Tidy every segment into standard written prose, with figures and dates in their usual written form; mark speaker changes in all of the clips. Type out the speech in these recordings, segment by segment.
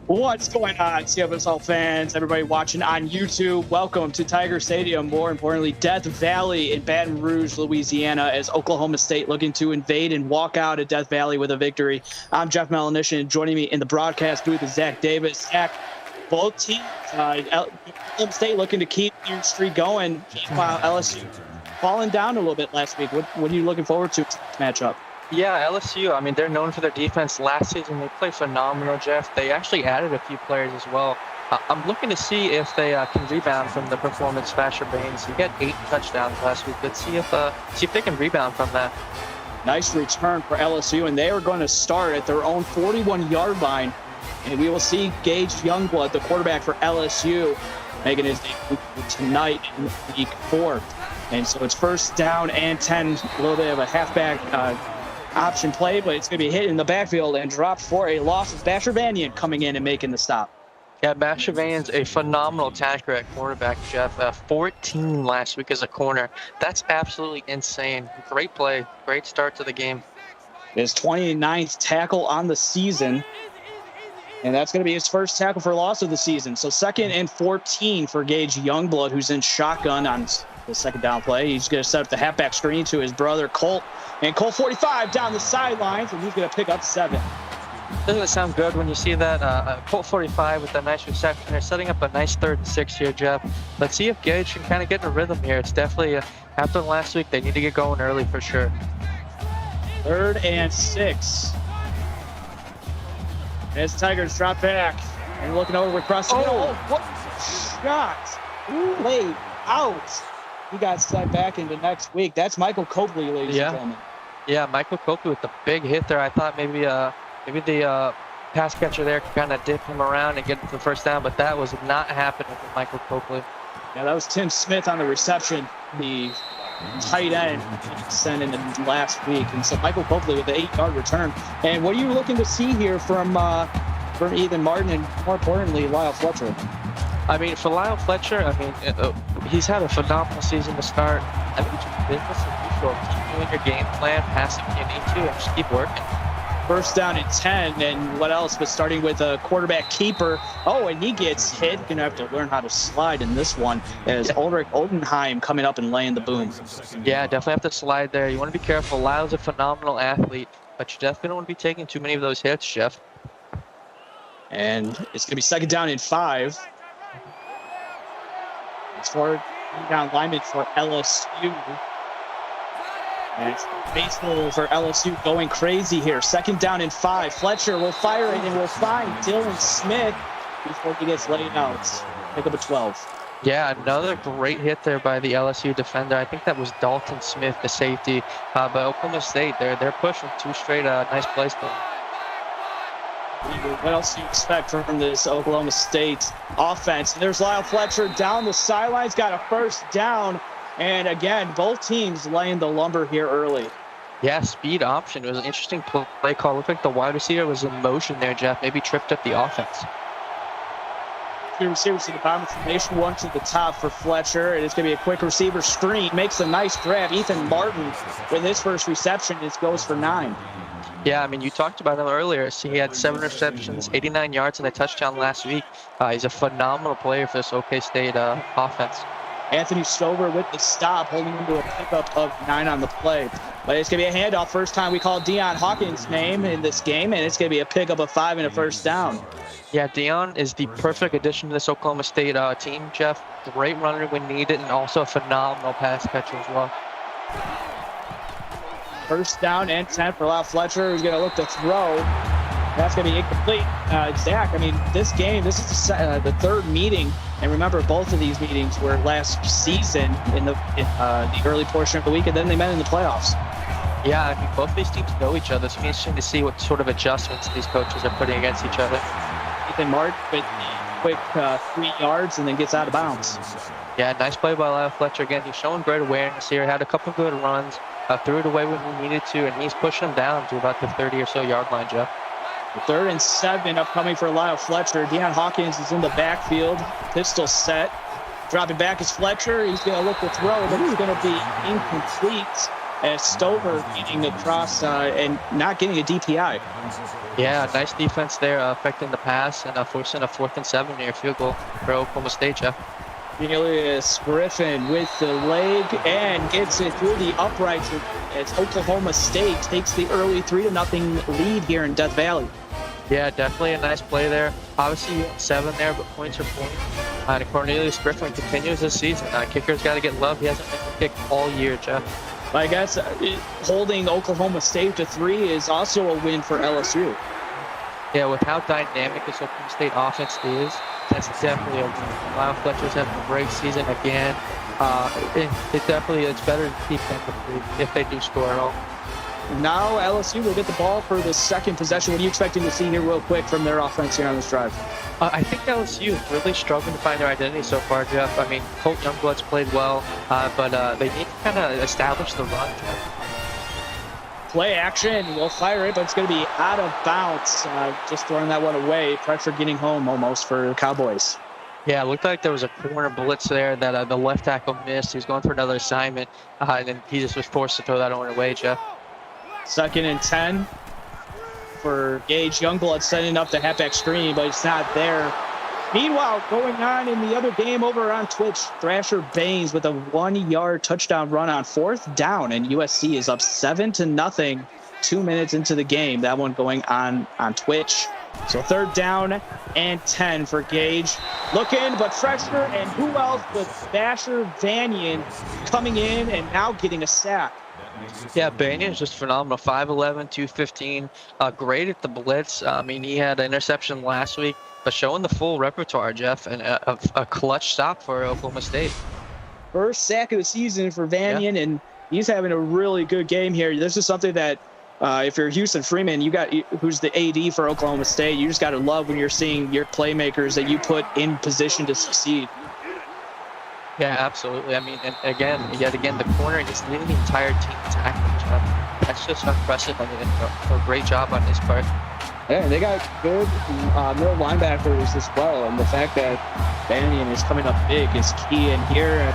Speaker 1: What's going on, CFSL fans, everybody watching on YouTube? Welcome to Tiger Stadium, more importantly, Death Valley in Baton Rouge, Louisiana, as Oklahoma State looking to invade and walk out of Death Valley with a victory. I'm Jeff Melanishin, and joining me in the broadcast booth is Zach Davis. Zach, both teams, Oklahoma State looking to keep your streak going, while LSU falling down a little bit last week. What are you looking forward to this matchup?
Speaker 2: Yeah, LSU, I mean, they're known for their defense. Last season, they played phenomenal, Jeff. They actually added a few players as well. I'm looking to see if they can rebound from the performance Basher Baines. He got 8 touchdowns last week. Let's see if they can rebound from that.
Speaker 1: Nice return for LSU, and they are going to start at their own 41-yard line. And we will see Gage Youngblood, the quarterback for LSU, making his debut tonight in week 4. And so it's first down and 10, a little bit of a halfback option play, but it's going to be hit in the backfield and dropped for a loss. Of Basher Vanian coming in and making the stop.
Speaker 2: Yeah, Basher Vanian's a phenomenal tackler at quarterback, Jeff. 14 last week as a corner. That's absolutely insane. Great play. Great start to the game.
Speaker 1: His 29th tackle on the season, and that's going to be his first tackle for loss of the season. So 2nd and 14 for Gage Youngblood, who's in shotgun on the second down play. He's going to set up the halfback screen to his brother Colt. And Colt 45 down the sidelines, and he's going to pick up 7.
Speaker 2: Doesn't it sound good when you see that? Colt 45 with a nice reception. They're setting up a nice 3rd and 6 here, Jeff. Let's see if Gage can kind of get in a rhythm here. It's definitely, after last week, they need to get going early for sure.
Speaker 1: 3rd and 6. As Tigers drop back and looking over across the middle. Oh, what shot! Laid out. He got set back into next week. That's Michael Copley, ladies and gentlemen.
Speaker 2: Yeah, Michael Copley with the big hit there. I thought maybe the pass catcher there could kind of dip him around and get to the first down, but that was not happening with Michael Copley.
Speaker 1: Yeah, that was Tim Smith on the reception, the tight end sent in last week. And so Michael Copley with the 8-yard return. And what are you looking to see here from Ethan Martin and, more importantly, Lyle Fletcher?
Speaker 2: I mean, for Lyle Fletcher, I mean, he's had a phenomenal season to start. I mean, business as usual. Keep doing your game plan, pass if you need to, and just keep working.
Speaker 1: First down and 10, and what else but starting with a quarterback keeper. Oh, and he gets hit. Going to have to learn how to slide in this one as Ulrich Oldenheim coming up and laying the boom.
Speaker 2: Yeah, definitely have to slide there. You want to be careful. Lyle's a phenomenal athlete, but you definitely don't want to be taking too many of those hits, Jeff.
Speaker 1: And it's going to be second down and 5. It's for down lineman for LSU. And it's baseball for LSU going crazy here. Second down and 5. Fletcher will fire it and will find Dylan Smith before he gets laid out. Pick up a 12.
Speaker 2: Yeah, another great hit there by the LSU defender. I think that was Dalton Smith, the safety. But Oklahoma State, they're pushing 2 straight nice plays there.
Speaker 1: What else do you expect from this Oklahoma State offense? There's Lyle Fletcher down the sidelines, got a first down. And again, both teams laying the lumber here early.
Speaker 2: Yeah, speed option. It was an interesting play call. Looked like the wide receiver was in motion there, Jeff. Maybe tripped up the offense.
Speaker 1: 2 receivers to the bottom of the formation, 1 to the top for Fletcher. And it's going to be a quick receiver screen. Makes a nice grab. Ethan Martin with his first reception. It goes for 9.
Speaker 2: Yeah, I mean, you talked about him earlier. So he had 7 receptions, 89 yards, and a touchdown last week. He's a phenomenal player for this OK State offense.
Speaker 1: Anthony Stover with the stop, holding him to a pickup of 9 on the play. But it's going to be a handoff. First time we call Deion Hawkins' name in this game, and it's going to be a pickup of 5 and a first down.
Speaker 2: Yeah, Deion is the perfect addition to this Oklahoma State team, Jeff. Great runner when needed, and also a phenomenal pass catcher as well.
Speaker 1: First down and 10 for Lyle Fletcher, who's going to look to throw. That's going to be incomplete. Zach, I mean, this is the third meeting. And remember, both of these meetings were last season in the early portion of the week, and then they met in the playoffs.
Speaker 2: Yeah, I mean, both of these teams know each other. So it's interesting to see what sort of adjustments these coaches are putting against each other.
Speaker 1: Ethan Martin with a quick 3 yards and then gets out of bounds.
Speaker 2: Yeah, nice play by Lyle Fletcher. Again, he's showing great awareness here. Had a couple good runs, threw it away when he needed to, and he's pushing him down to about the 30 or so yard line, Jeff.
Speaker 1: 3rd and 7 upcoming for Lyle Fletcher. Deion Hawkins is in the backfield. Pistol set. Dropping back is Fletcher. He's going to look to throw, but he's going to be incomplete as Stover getting across and not getting a DPI.
Speaker 2: Yeah, nice defense there, affecting the pass and forcing a 4th and 7 near field goal for Oklahoma State, Jeff.
Speaker 1: Julius Griffin with the leg and gets it through the uprights as Oklahoma State takes the early 3-0 lead here in Death Valley.
Speaker 2: Yeah, definitely a nice play there. Obviously 7 there, but points are points. And Cornelius Griffin continues this season. Kicker's got to get love. He hasn't been kicked all year, Jeff.
Speaker 1: I guess holding Oklahoma State to 3 is also a win for LSU.
Speaker 2: Yeah, with how dynamic this Oklahoma State offense is, that's definitely a win. Lyle Fletcher's having a great season again. It's better to keep them to 3 if they do score at all.
Speaker 1: Now LSU will get the ball for the second possession. What are you expecting to see here real quick from their offense here on this drive?
Speaker 2: I think LSU is really struggling to find their identity so far, Jeff. I mean, Colt Youngblood's played well, but they need to kind of establish the run, Jeff.
Speaker 1: Play action. We'll fire it, but it's going to be out of bounds. Just throwing that one away. Pressure getting home almost for the Cowboys.
Speaker 2: Yeah, it looked like there was a corner blitz there that the left tackle missed. He was going for another assignment, and then he just was forced to throw that one away, Jeff.
Speaker 1: 2nd and 10 for Gage. Youngblood setting up the halfback screen, but it's not there. Meanwhile, going on in the other game over on Twitch, Thrasher Baines with a 1-yard touchdown run on 4th down, and USC is up 7-0 2 minutes into the game. That one going on Twitch. So 3rd down and 10 for Gage. Looking, but Fresher and who else but Basher Vanian coming in and now getting a sack.
Speaker 2: Yeah, Banyan is just phenomenal. 5'11", 215. Great at the blitz. I mean, he had an interception last week, but showing the full repertoire, Jeff, and a clutch stop for Oklahoma State.
Speaker 1: First sack of the season for Vanian, and he's having a really good game here. This is something that if you're Houston Freeman, who's the AD for Oklahoma State, you just got to love when you're seeing your playmakers that you put in position to succeed.
Speaker 2: Yeah, absolutely. I mean, and yet again, the corner is leading the entire team tackling. That's just impressive. I mean, a great job on his part.
Speaker 1: Yeah, they got good middle linebackers as well, and the fact that Banyan is coming up big is key. And here at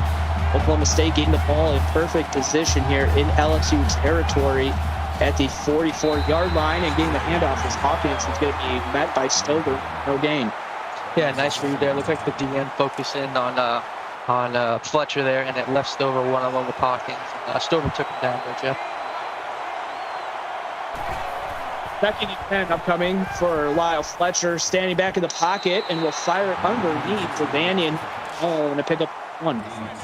Speaker 1: Oklahoma State getting the ball in perfect position here in LSU territory at the 44-yard line, and getting the handoff is Hawkins. He's going to be met by Stover. No gain.
Speaker 2: Yeah, nice read there. Looked like the DN focused in on Fletcher there, and it left Stover one-on-one with Hawkins. Stover took him down there, Jeff.
Speaker 1: Second and 10 upcoming for Lyle Fletcher, standing back in the pocket, and will fire it underneath for Banyan. Oh, and to pick up one.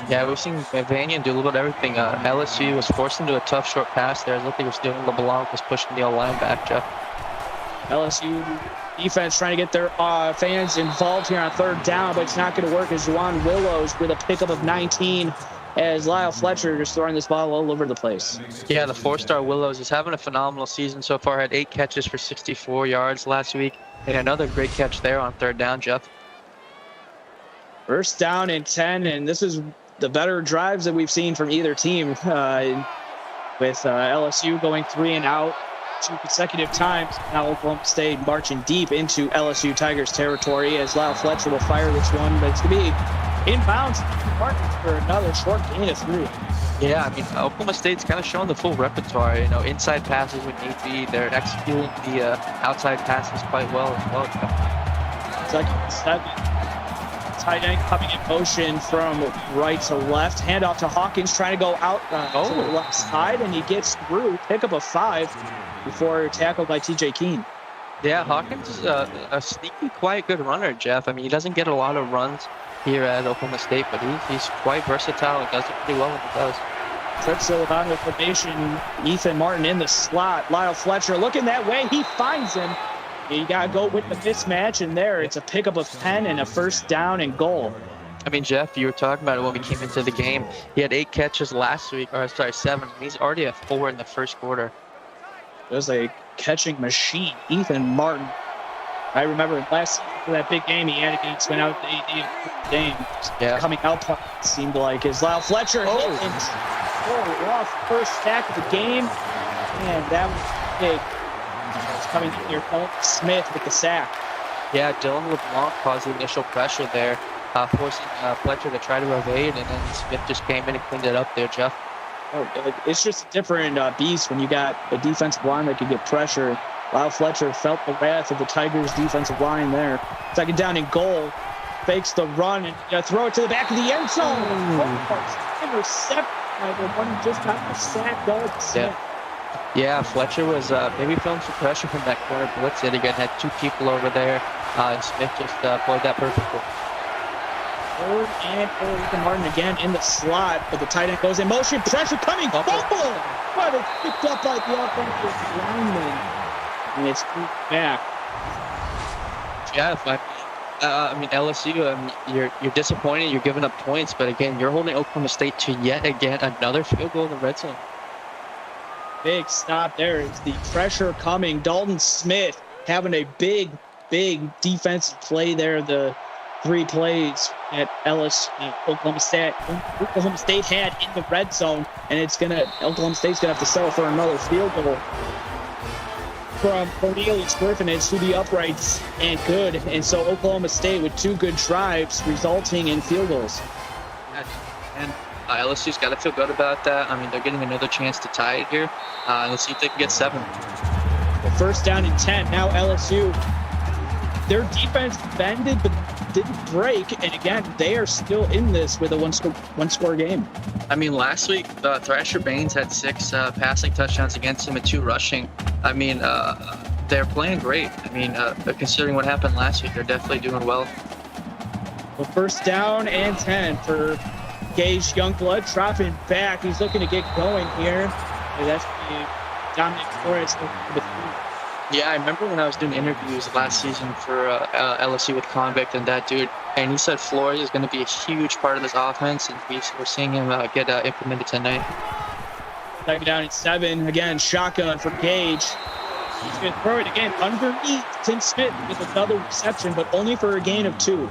Speaker 2: Yeah, we've seen Banyan do a little bit of everything. LSU was forced into a tough short pass there. It looked like he was doing LeBlanc was pushing the O-line back, Jeff.
Speaker 1: LSU defense trying to get their fans involved here on third down, but it's not going to work as Juwan Willows with a pickup of 19 as Lyle Fletcher just throwing this ball all over the place.
Speaker 2: Yeah, the four-star Willows is having a phenomenal season so far. Had 8 catches for 64 yards last week, and another great catch there on third down, Jeff.
Speaker 1: First down and 10, and this is the better drives that we've seen from either team, with LSU going 3 and out 2 consecutive times. Now Oklahoma State marching deep into LSU Tigers territory as Lyle Fletcher will fire this one, but it's going to be inbounds for another short gain of 3.
Speaker 2: Yeah, I mean, Oklahoma State's kind of showing the full repertoire. You know, inside passes when need be. They're executing the outside passes quite well as well.
Speaker 1: Second 7. Tight end coming in motion from right to left. Handoff to Hawkins, trying to go out to the left side, and he gets through. Pick up a 5 before tackled by T.J. Keene.
Speaker 2: Yeah, Hawkins is a sneaky, quite good runner, Jeff. I mean, he doesn't get a lot of runs here at Oklahoma State, but he's quite versatile and does it pretty well when he does.
Speaker 1: Trips Silvano with formation. Ethan Martin in the slot. Lyle Fletcher looking that way. He finds him. You got to go with the mismatch, and there it's a pickup of 10 and a first down and goal.
Speaker 2: I mean, Jeff, you were talking about it when we came into the game. He had 8 catches last week, or sorry, 7. He's already at 4 in the first quarter.
Speaker 1: It was a catching machine. Ethan Martin. I remember last season for that big game he had against went out the AD of the game.
Speaker 2: Yeah.
Speaker 1: Coming out seemed like as Lyle Fletcher hit and off first sack of the game. And that was big. It's coming in here, Dylan Smith with the sack.
Speaker 2: Yeah, Dylan LeBlanc caused the initial pressure there, forcing Fletcher to try to evade, and then Smith just came in and cleaned it up there, Jeff.
Speaker 1: Oh, it's just a different beast when you got a defensive line that can get pressure. Lyle Fletcher felt the wrath of the Tigers' defensive line there. Second down and goal. Fakes the run and throw it to the back of the end zone. Intercepted by the one who just got the sack. Dylan Smith.
Speaker 2: Yeah, Fletcher was maybe feeling some pressure from that corner blitz. Yet again, had 2 people over there, and Smith just played that perfectly.
Speaker 1: Third and Ethan Martin again in the slot, but the tight end goes in motion. Pressure coming. Fumble! But it's picked up by the offensive lineman, and it's back.
Speaker 2: Jeff, I mean LSU. You're disappointed. You're giving up points, but again, you're holding Oklahoma State to yet again another field goal in the red zone.
Speaker 1: Big stop there. It's the pressure coming. Dalton Smith having a big defensive play there. The 3 plays at Oklahoma State had in the red zone, and Oklahoma State's gonna have to settle for another field goal from Cornelius Griffin. It's to the uprights and good. And so Oklahoma State with 2 good drives resulting in field goals.
Speaker 2: And LSU's got to feel good about that. I mean, they're getting another chance to tie it here. Let's see if they can get 7.
Speaker 1: The first down and 10. Now LSU, their defense bended but didn't break. And again, they are still in this with a one-score game.
Speaker 2: I mean, last week, Thrasher Baines had 6 passing touchdowns against him and 2 rushing. I mean, they're playing great. I mean, considering what happened last week, they're definitely doing well.
Speaker 1: The first down and 10 for Gage Youngblood, dropping back. He's looking to get going here. And that's the Dominic Flores.
Speaker 2: Yeah, I remember when I was doing interviews last season for LSU with Convict and that dude, and he said Flores is going to be a huge part of this offense, and we're seeing him get implemented tonight.
Speaker 1: Second down and 7. Again, shotgun for Gage. He's going to throw it again underneath Tim Smith with another reception, but only for a gain of 2.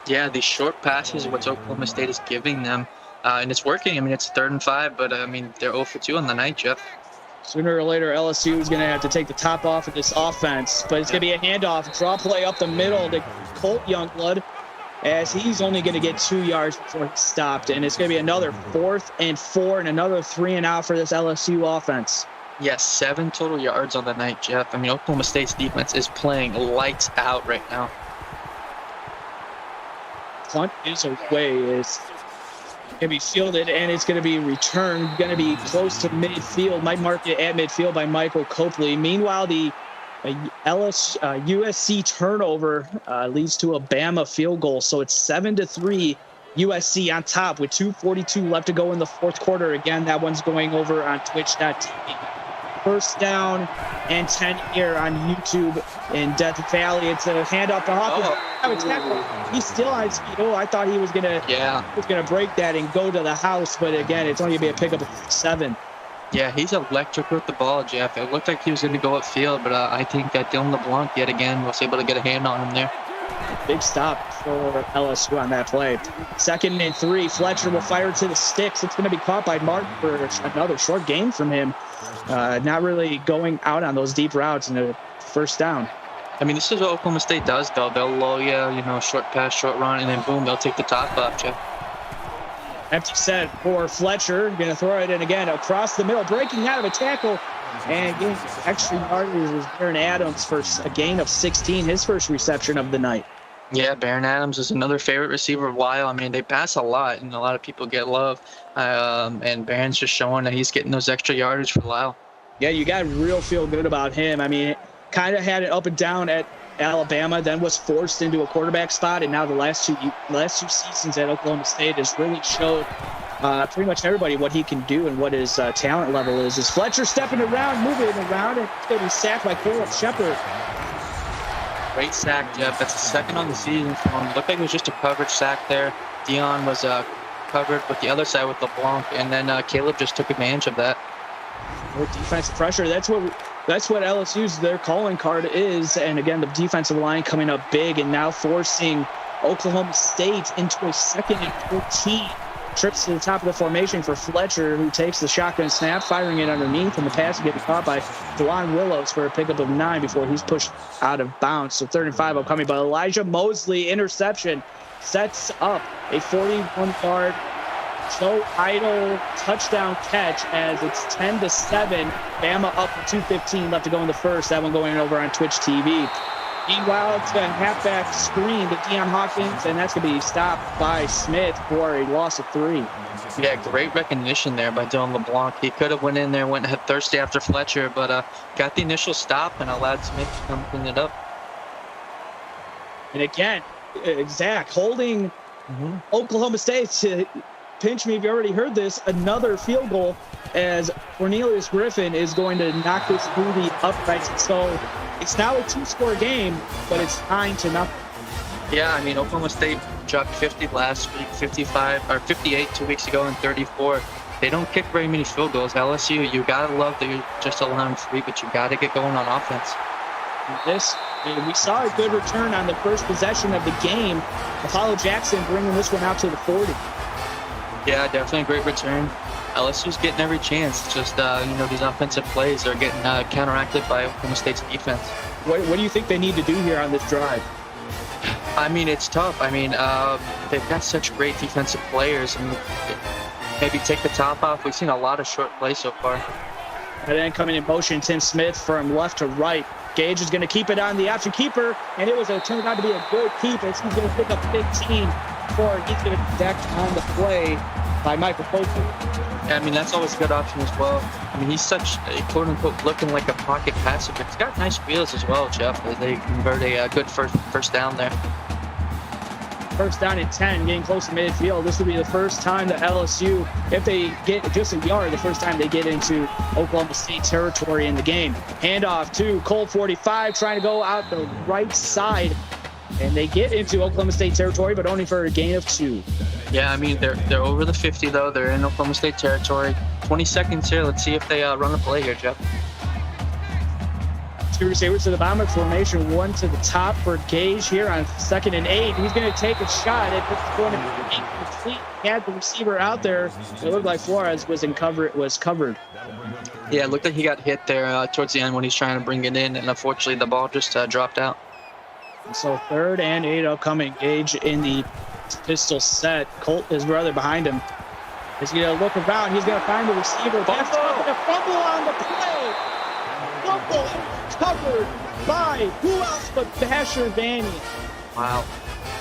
Speaker 2: Yeah, these short passes are what Oklahoma State is giving them, and it's working. I mean, it's 3rd and 5, but I mean, they're 0 for 2 on the night, Jeff.
Speaker 1: Sooner or later, LSU is going to have to take the top off of this offense, but it's going to be a handoff, draw play up the middle to Colt Youngblood, as he's only going to get 2 yards before he's stopped, and it's going to be another 4th and 4 and another 3 and out for this LSU offense.
Speaker 2: Yes, 7 total yards on the night, Jeff. I mean, Oklahoma State's defense is playing lights out right now.
Speaker 1: Punt is away. It's going to be fielded, and it's going to be returned. Going to be close to midfield. Might mark it at midfield by Michael Copley. Meanwhile, the USC turnover leads to a Bama field goal. So it's 7-3. USC on top with 2:42 left to go in the 4th quarter. Again, that one's going over on Twitch.tv. First down and 10 here on YouTube in Death Valley. It's a handoff to Hawkins. He's still on speed. I thought he was gonna break that and go to the house, but again, it's only gonna be a pickup of 7.
Speaker 2: Yeah, he's electric with the ball, Jeff. It looked like he was going to go upfield, but I think that Dylan LeBlanc yet again was able to get a hand on him there.
Speaker 1: Big stop for LSU on that play. 2nd and 3. Fletcher will fire to the sticks. It's going to be caught by Mark for another short gain from him. Not really going out on those deep routes in the first down.
Speaker 2: I mean, this is what Oklahoma State does, though. They'll lull you, short pass, short run, and then boom, they'll take the top off, Jeff.
Speaker 1: Empty set for Fletcher. Going to throw it in again across the middle, breaking out of a tackle. And getting extra yardage is Baron Adams for a gain of 16, his first reception of the night.
Speaker 2: Yeah, Baron Adams is another favorite receiver of Lyle. I mean, they pass a lot, and a lot of people get love. And Baron's just showing that he's getting those extra yardage for Lyle.
Speaker 1: Yeah, you got real feel good about him. I mean, kind of had it up and down at Alabama, then was forced into a quarterback spot, and now the last two seasons at Oklahoma State has really showed pretty much everybody what he can do and what his talent level is. Is Fletcher stepping around, moving around, and he's going to be sacked by Caleb Shepard.
Speaker 2: Great sack, Jeff. That's the 2nd on the season for him. Looked like it was just a coverage sack there. Dion was covered with the other side with LeBlanc, and then Caleb just took advantage of that.
Speaker 1: More defensive pressure. That's what LSU's their calling card is. And again, the defensive line coming up big and now forcing Oklahoma State into a 2nd and 14. Trips to the top of the formation for Fletcher, who takes the shotgun snap, firing it underneath, and the pass will get caught by DeJuan Willows for a pickup of 9 before he's pushed out of bounds. So 3rd and 5 upcoming, but Elijah Mosley interception sets up a 41-yard Joe Idle touchdown catch as it's 10-7. Bama up with 2:15 left to go in the first. That one going over on Twitch TV. Meanwhile, it's a halfback screen to Deion Hawkins, and that's going to be stopped by Smith for a loss of 3.
Speaker 2: Yeah, great recognition there by Dylan LeBlanc. He could have went in there, went head thirsty after Fletcher, but got the initial stop and allowed Smith to come clean it up.
Speaker 1: And again, Zach holding Oklahoma State to pinch me if you already heard this, another field goal as Cornelius Griffin is going to knock this through the uprights. So it's now a 2-score game, but it's 9-0.
Speaker 2: Yeah, I mean, Oklahoma State dropped 50 last week, 58 2 weeks ago, and 34. They don't kick very many field goals. LSU, you gotta love that you're just allowing 3, but you gotta get going on offense.
Speaker 1: We saw a good return on the first possession of the game. Apollo Jackson bringing this one out to the 40.
Speaker 2: Yeah, definitely a great return. LSU's getting every chance. It's just, these offensive plays are getting counteracted by Oklahoma State's defense.
Speaker 1: What do you think they need to do here on this drive?
Speaker 2: I mean, it's tough. I mean, they've got such great defensive players. And maybe take the top off. We've seen a lot of short plays so far.
Speaker 1: And then coming in motion, Tim Smith from left to right. Gage is going to keep it on the option keeper, and it turned out to be a good keep. As he's going to pick up 15 before he's going to be decked on the play by Michael Copley.
Speaker 2: Yeah, I mean, that's always a good option as well. I mean, he's such a quote-unquote looking like a pocket passer, but he's got nice wheels as well, Jeff. They convert a good first down there.
Speaker 1: First down at 10, getting close to midfield. This will be the first time that LSU, if they get just a yard, the first time they get into Oklahoma State territory in the game. Handoff to Cole 45, trying to go out the right side. And they get into Oklahoma State territory, but only for a gain of 2.
Speaker 2: Yeah, I mean, they're over the 50, though. They're in Oklahoma State territory. 20 seconds here. Let's see if they run a play here, Jeff.
Speaker 1: Two receivers to the bottom of formation, one to the top for Gage here on 2nd and 8. He's going to take a shot. It's going to be incomplete. He had the receiver out there. It looked like Flores was covered.
Speaker 2: Yeah, it looked like he got hit there towards the end when he's trying to bring it in, and unfortunately the ball just dropped out.
Speaker 1: So 3rd and 8 upcoming. Gage in the pistol set. Colt, his brother, behind him. He's going to look around. He's going to find the receiver. That's a fumble on the play. Fumble covered by who else but Basher Vanian.
Speaker 2: Wow.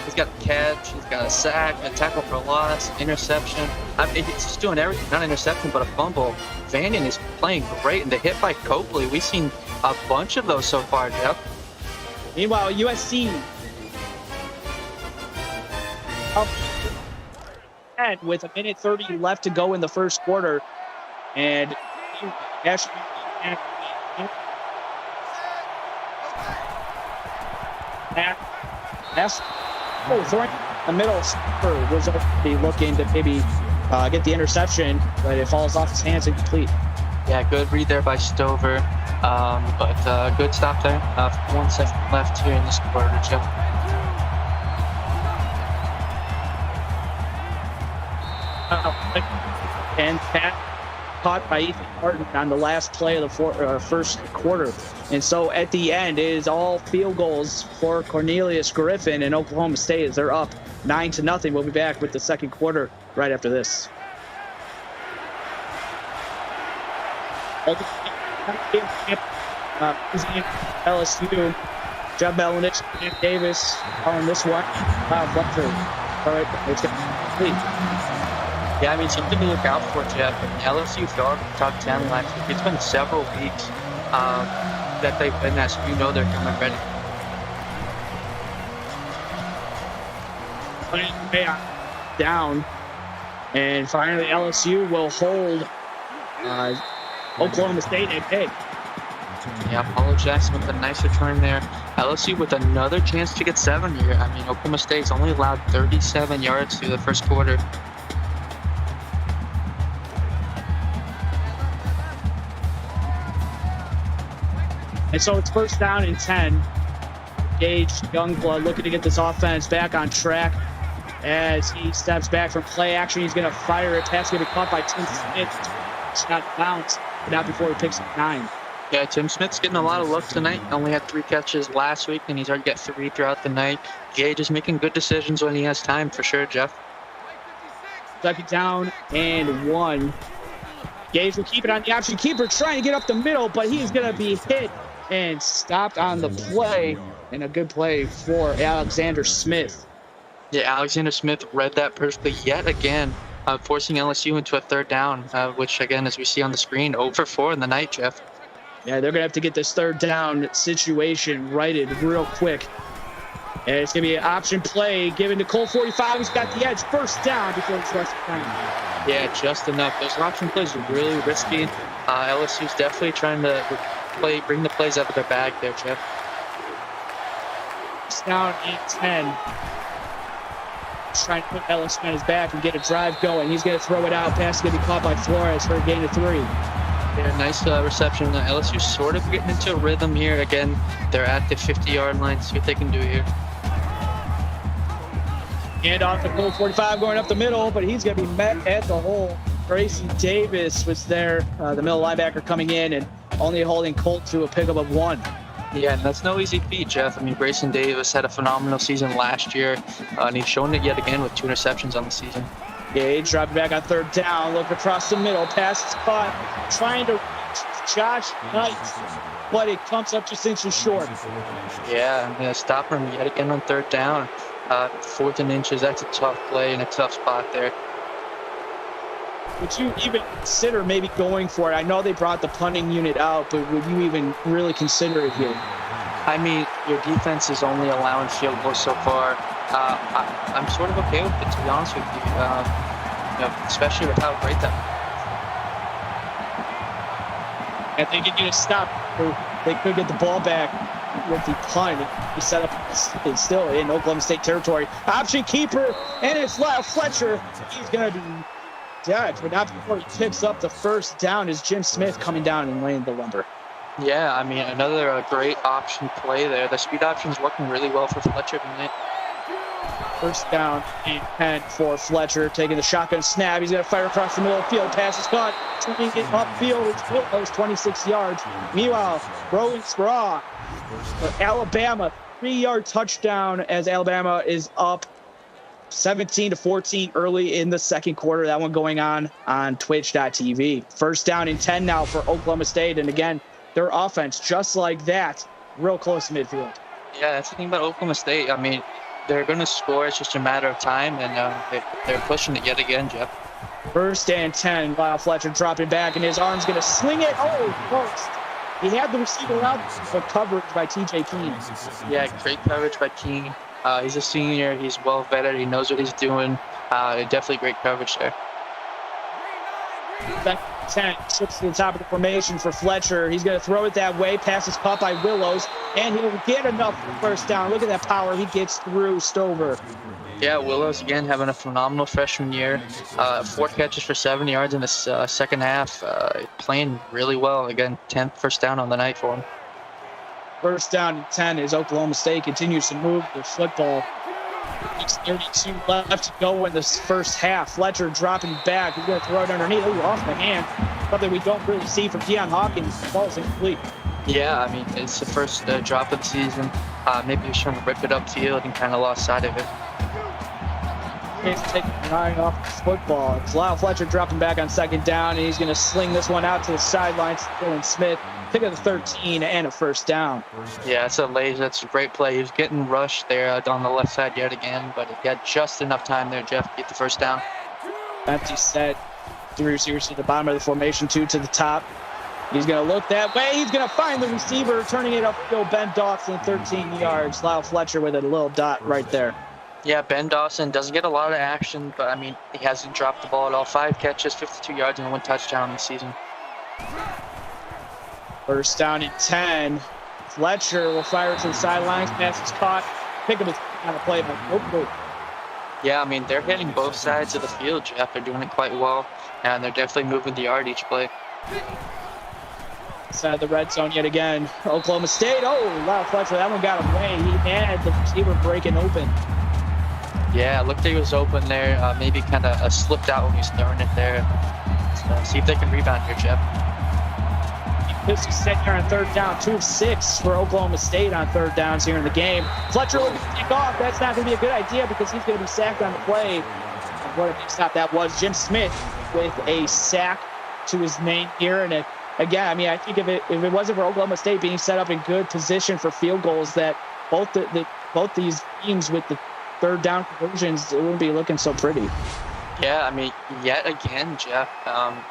Speaker 2: He's got a catch, he's got a sack, a tackle for a loss, interception. I mean, he's just doing everything. Not an interception, but a fumble. Vanian is playing great, and the hit by Copley, we've seen a bunch of those so far, Jeff.
Speaker 1: Meanwhile, USC up with 1:30 left to go in the first quarter, and actually throwing the middle was already looking to maybe get the interception, but it falls off his hands incomplete.
Speaker 2: Yeah, good read there by Stover, but good stop there. 1 second left here in this quarter, Jeff.
Speaker 1: And Pat caught by Ethan Martin on the last play of the first quarter. And so at the end, it is all field goals for Cornelius Griffin and Oklahoma State as they're up 9-0. We'll be back with the second quarter right after this. LSU, Jeff Belenich, Nick Davis on this one. Fletcher. All right, it's going to be complete.
Speaker 2: Yeah, I mean, something to look out for, Jeff. LSU fell top 10 last week. It's been several weeks that they've been that, so you know they're coming ready.
Speaker 1: Down. And finally, LSU will hold Oklahoma State at bay.
Speaker 2: Yeah, Paulo Jackson with a nice return there. LSU with another chance to get 7 here. I mean, Oklahoma State's only allowed 37 yards through the first quarter.
Speaker 1: And so it's 1st down and 10. Gage Youngblood looking to get this offense back on track as he steps back from play action. He's going to fire it. Pass going to be caught by Tim Smith. It's not bounced, but not before he picks up 9.
Speaker 2: Yeah, Tim Smith's getting a lot of looks tonight. Only had 3 catches last week, and he's already got 3 throughout the night. Gage is making good decisions when he has time, for sure, Jeff.
Speaker 1: 2nd down and 1. Gage will keep it on the option. Keeper trying to get up the middle, but he's going to be hit and stopped on the play, and a good play for Alexander Smith.
Speaker 2: Yeah, Alexander Smith read that perfectly yet again, forcing LSU into a 3rd down, which, again, as we see on the screen, 0 for 4 in the night, Jeff.
Speaker 1: Yeah, they're going to have to get this 3rd down situation righted real quick. And it's going to be an option play given to Cole 45. He's got the edge. 1st down before it's left time.
Speaker 2: Yeah, just enough. Those option plays are really risky. LSU's definitely trying to bring the plays out of their bag there, Jeff.
Speaker 1: It's down 8-10. He's trying to put LSU on his back and get a drive going. He's going to throw it out. Pass is going to be caught by Flores for a gain of 3.
Speaker 2: Yeah, nice reception. LSU sort of getting into a rhythm here. Again, they're at the 50-yard line. See what they can do here.
Speaker 1: And off the goal 45 going up the middle, but he's going to be met at the hole. Grayson Davis was there, the middle linebacker coming in and only holding Colt to a pickup of 1.
Speaker 2: Yeah, and that's no easy feat, Jeff. I mean, Grayson Davis had a phenomenal season last year, and he's shown it yet again with 2 interceptions on the season.
Speaker 1: Gage dropping back on 3rd down, look across the middle, pass is caught, trying to reach Josh Knight, but it comes up just inches short.
Speaker 2: Yeah, I'm going to stop him yet again on 3rd down. 4th and inches, that's a tough play and a tough spot there.
Speaker 1: Would you even consider maybe going for it? I know they brought the punting unit out, but would you even really consider it here?
Speaker 2: I mean, your defense is only allowing field goals so far. I'm sort of okay with it, to be honest with you. Especially with how great that.
Speaker 1: I think you get a stop. They could get the ball back with the punt. He set up it's still in Oklahoma State territory. Option keeper, and it's Fletcher. He's going to be dead, but not before he picks up the 1st down. Is Jim Smith coming down and laying the lumber.
Speaker 2: Yeah, I mean, another great option play there. The speed option is working really well for Fletcher tonight.
Speaker 1: First down and 10 for Fletcher, taking the shotgun snap. He's going to fire across the middle of the field. Pass is caught. Turning it upfield. It's Willows, 26 yards. Meanwhile, Rowan Spraw for Alabama, 3-yard touchdown as Alabama is up 17-14 early in the second quarter. That one going on Twitch.tv. First down and 10 now for Oklahoma State. And again, their offense, just like that, real close to midfield.
Speaker 2: Yeah, that's the thing about Oklahoma State. I mean, they're going to score. It's just a matter of time, and they're pushing it yet again, Jeff.
Speaker 1: First and 10. Wow, Fletcher dropping back, and his arm's going to sling it. Oh, close. He had the receiver out, but coverage by TJ Keene.
Speaker 2: Yeah, great coverage by Keene. He's a senior. He's well vetted. He knows what he's doing. Definitely great coverage there.
Speaker 1: Second 10, slips to the top of the formation for Fletcher. He's going to throw it that way. Pass is caught by Willows, and he'll get enough first down. Look at that power. He gets through Stover.
Speaker 2: Yeah, Willows, again, having a phenomenal freshman year. 4 catches for 7 yards in the second half. Playing really well. Again, 10th first down on the night for him.
Speaker 1: First down and 10 as Oklahoma State continues to move the football. 6:32 left to go in this first half. Fletcher dropping back. He's going to throw it underneath. Ooh, off the hand. Something we don't really see from Deion Hawkins. The ball's incomplete.
Speaker 2: Yeah, I mean, it's the first drop of the season. Maybe he was trying to rip it upfield and kind of lost sight of it.
Speaker 1: He's taking an eye off the football. It's Lyle Fletcher dropping back on second down, and he's going to sling this one out to the sidelines. Dylan Smith, pick of the 13 and a first down.
Speaker 2: Yeah, that's a great play. He was getting rushed there on the left side yet again, but he had just enough time there, Jeff, to get the first down.
Speaker 1: Empty set. 3 receivers to the bottom of the formation, 2 to the top. He's going to look that way. He's going to find the receiver, turning it upfield. Ben Dawson, 13 yards. Lyle Fletcher with a little dot right there.
Speaker 2: Yeah, Ben Dawson doesn't get a lot of action, but, I mean, he hasn't dropped the ball at all. 5 catches, 52 yards, and 1 touchdown this season.
Speaker 1: First down and 10. Fletcher will fire to the sidelines. Pass is caught. Pick up his kind of play by Oakwood.
Speaker 2: Yeah, I mean, they're hitting both sides of the field, Jeff. They're doing it quite well, and they're definitely moving the yard each play.
Speaker 1: Inside the red zone yet again. Oklahoma State. Oh, Lyle Fletcher. That one got away. He had the receiver breaking open.
Speaker 2: Yeah, it looked like he was open there. Maybe kind of slipped out when he was throwing it there. So see if they can rebound here, Jeff.
Speaker 1: This is set here on third down. 2 of 6 for Oklahoma State on third downs here in the game. Fletcher looking to take off. That's not going to be a good idea because he's going to be sacked on the play. What a big stop that was. Jim Smith with a sack to his name here. And again, I mean, I think if it wasn't for Oklahoma State being set up in good position for field goals, that both these teams with the third down conversions, it wouldn't be looking so pretty.
Speaker 2: Yeah, I mean, yet again, Jeff,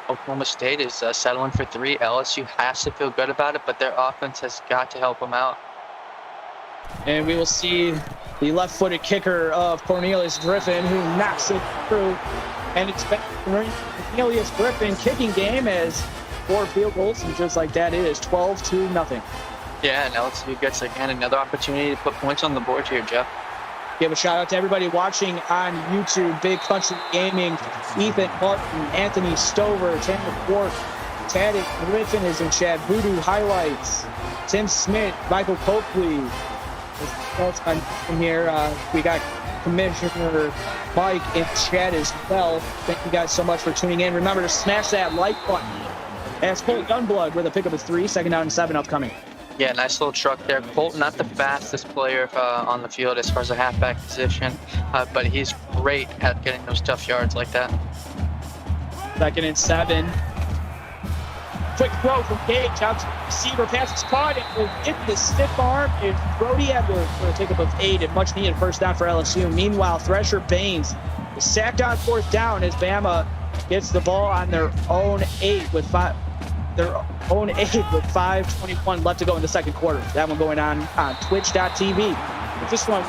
Speaker 2: Oklahoma State is settling for 3. LSU has to feel good about it, but their offense has got to help them out.
Speaker 1: And we will see the left-footed kicker of Cornelius Griffin, who knocks it through. And it's been Cornelius Griffin kicking game as 4 field goals, and just like that, it is 12-0.
Speaker 2: Yeah, and LSU gets, again, another opportunity to put points on the board here, Jeff.
Speaker 1: Give a shout out to everybody watching on YouTube. Big Country Gaming, Ethan Martin, Anthony Stover, Tanner Quark, Taddy Griffin is in chat. Voodoo Highlights, Tim Smith, Michael Copley. Here we got Commissioner Mike in chat as well. Thank you guys so much for tuning in. Remember to smash that like button. And it's Colt Youngblood with a pick up of 3, second down and 7 upcoming.
Speaker 2: Yeah, nice little truck there. Colt, not the fastest player on the field as far as a halfback position, but he's great at getting those tough yards like that.
Speaker 1: Second and 7. Quick throw from Gage out to the receiver. Pass is caught. It will hit the stiff arm. And Brody Edwards for a take-up of 8 and much needed first down for LSU. Meanwhile, Thresher Baines is sacked on fourth down as Bama gets the ball on their own 8 with 5. Their own 8 with 5:21 left to go in the second quarter. That one going on Twitch.tv. This one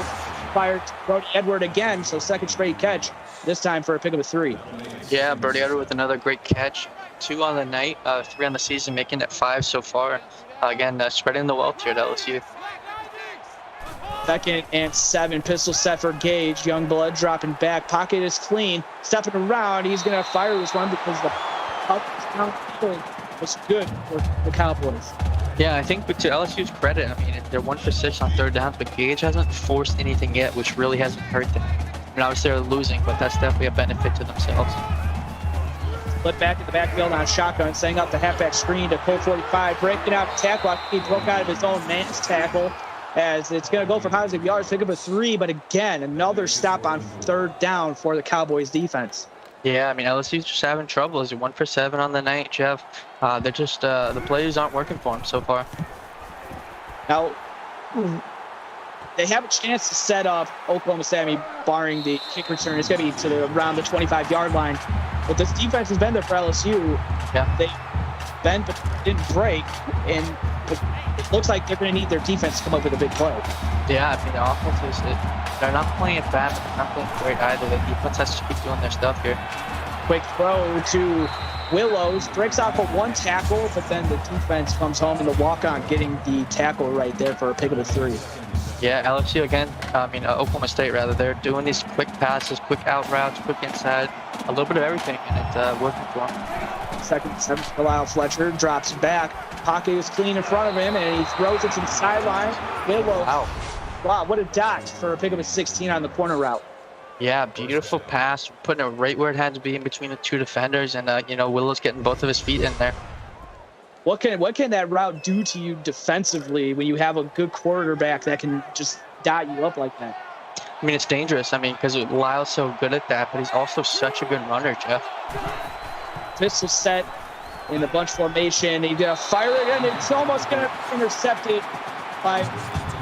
Speaker 1: fired to Brody Edward again, so second straight catch, this time for a pick of a 3.
Speaker 2: Yeah, Brody Edward with another great catch. 2 on the night, 3 on the season, making it 5 so far. Again, spreading the wealth here at LSU.
Speaker 1: Second and 7, pistol set for Gage. Youngblood dropping back, pocket is clean, stepping around. He's going to fire this one because the up downfield was good for the Cowboys.
Speaker 2: Yeah, I think to LSU's credit, I mean, they're 1 for 6 on third downs, but Gage hasn't forced anything yet, which really hasn't hurt them. I mean, obviously they're losing, but that's definitely a benefit to themselves.
Speaker 1: Split back in the backfield on shotgun, setting up the halfback screen to Cole 45, breaking out the tackle. He broke out of his own man's tackle as it's going to go for positive yards, pick up a 3, but again, another stop on third down for the Cowboys defense.
Speaker 2: Yeah, I mean, LSU's just having trouble. Is 1 for 7 on the night, Jeff. They're just, the plays aren't working for them so far.
Speaker 1: Now, they have a chance to set up Oklahoma State, I mean, barring the kick return. It's going to be around the 25-yard line. But this defense has been there for LSU.
Speaker 2: Yeah.
Speaker 1: They bend but didn't break, and it looks like they're going to need their defense to come up with a big play.
Speaker 2: Yeah, I mean, the offense is, they're not playing bad, but they're not playing great either. The defense has to keep doing their stuff here.
Speaker 1: Quick throw to Willows, breaks out for 1 tackle, but then the defense comes home in the walk-on, getting the tackle right there for a pick of a 3.
Speaker 2: Yeah, LSU again, Oklahoma State rather, they're doing these quick passes, quick out routes, quick inside, a little bit of everything, and it's working for them.
Speaker 1: Second, Kyle Fletcher drops back. Pocket is clean in front of him, and he throws it to the sideline. Willows. Wow, what a dot for a pick of a 16 on the corner route.
Speaker 2: Yeah, beautiful pass, putting it right where it had to be in between the 2 defenders, and Willows getting both of his feet in there.
Speaker 1: What can that route do to you defensively when you have a good quarterback that can just dot you up like that?
Speaker 2: I mean, it's dangerous. I mean, because Lyle's so good at that, but he's also such a good runner, Jeff.
Speaker 1: Pistol set in the bunch formation. He's going to fire it, and it's almost going to be intercepted by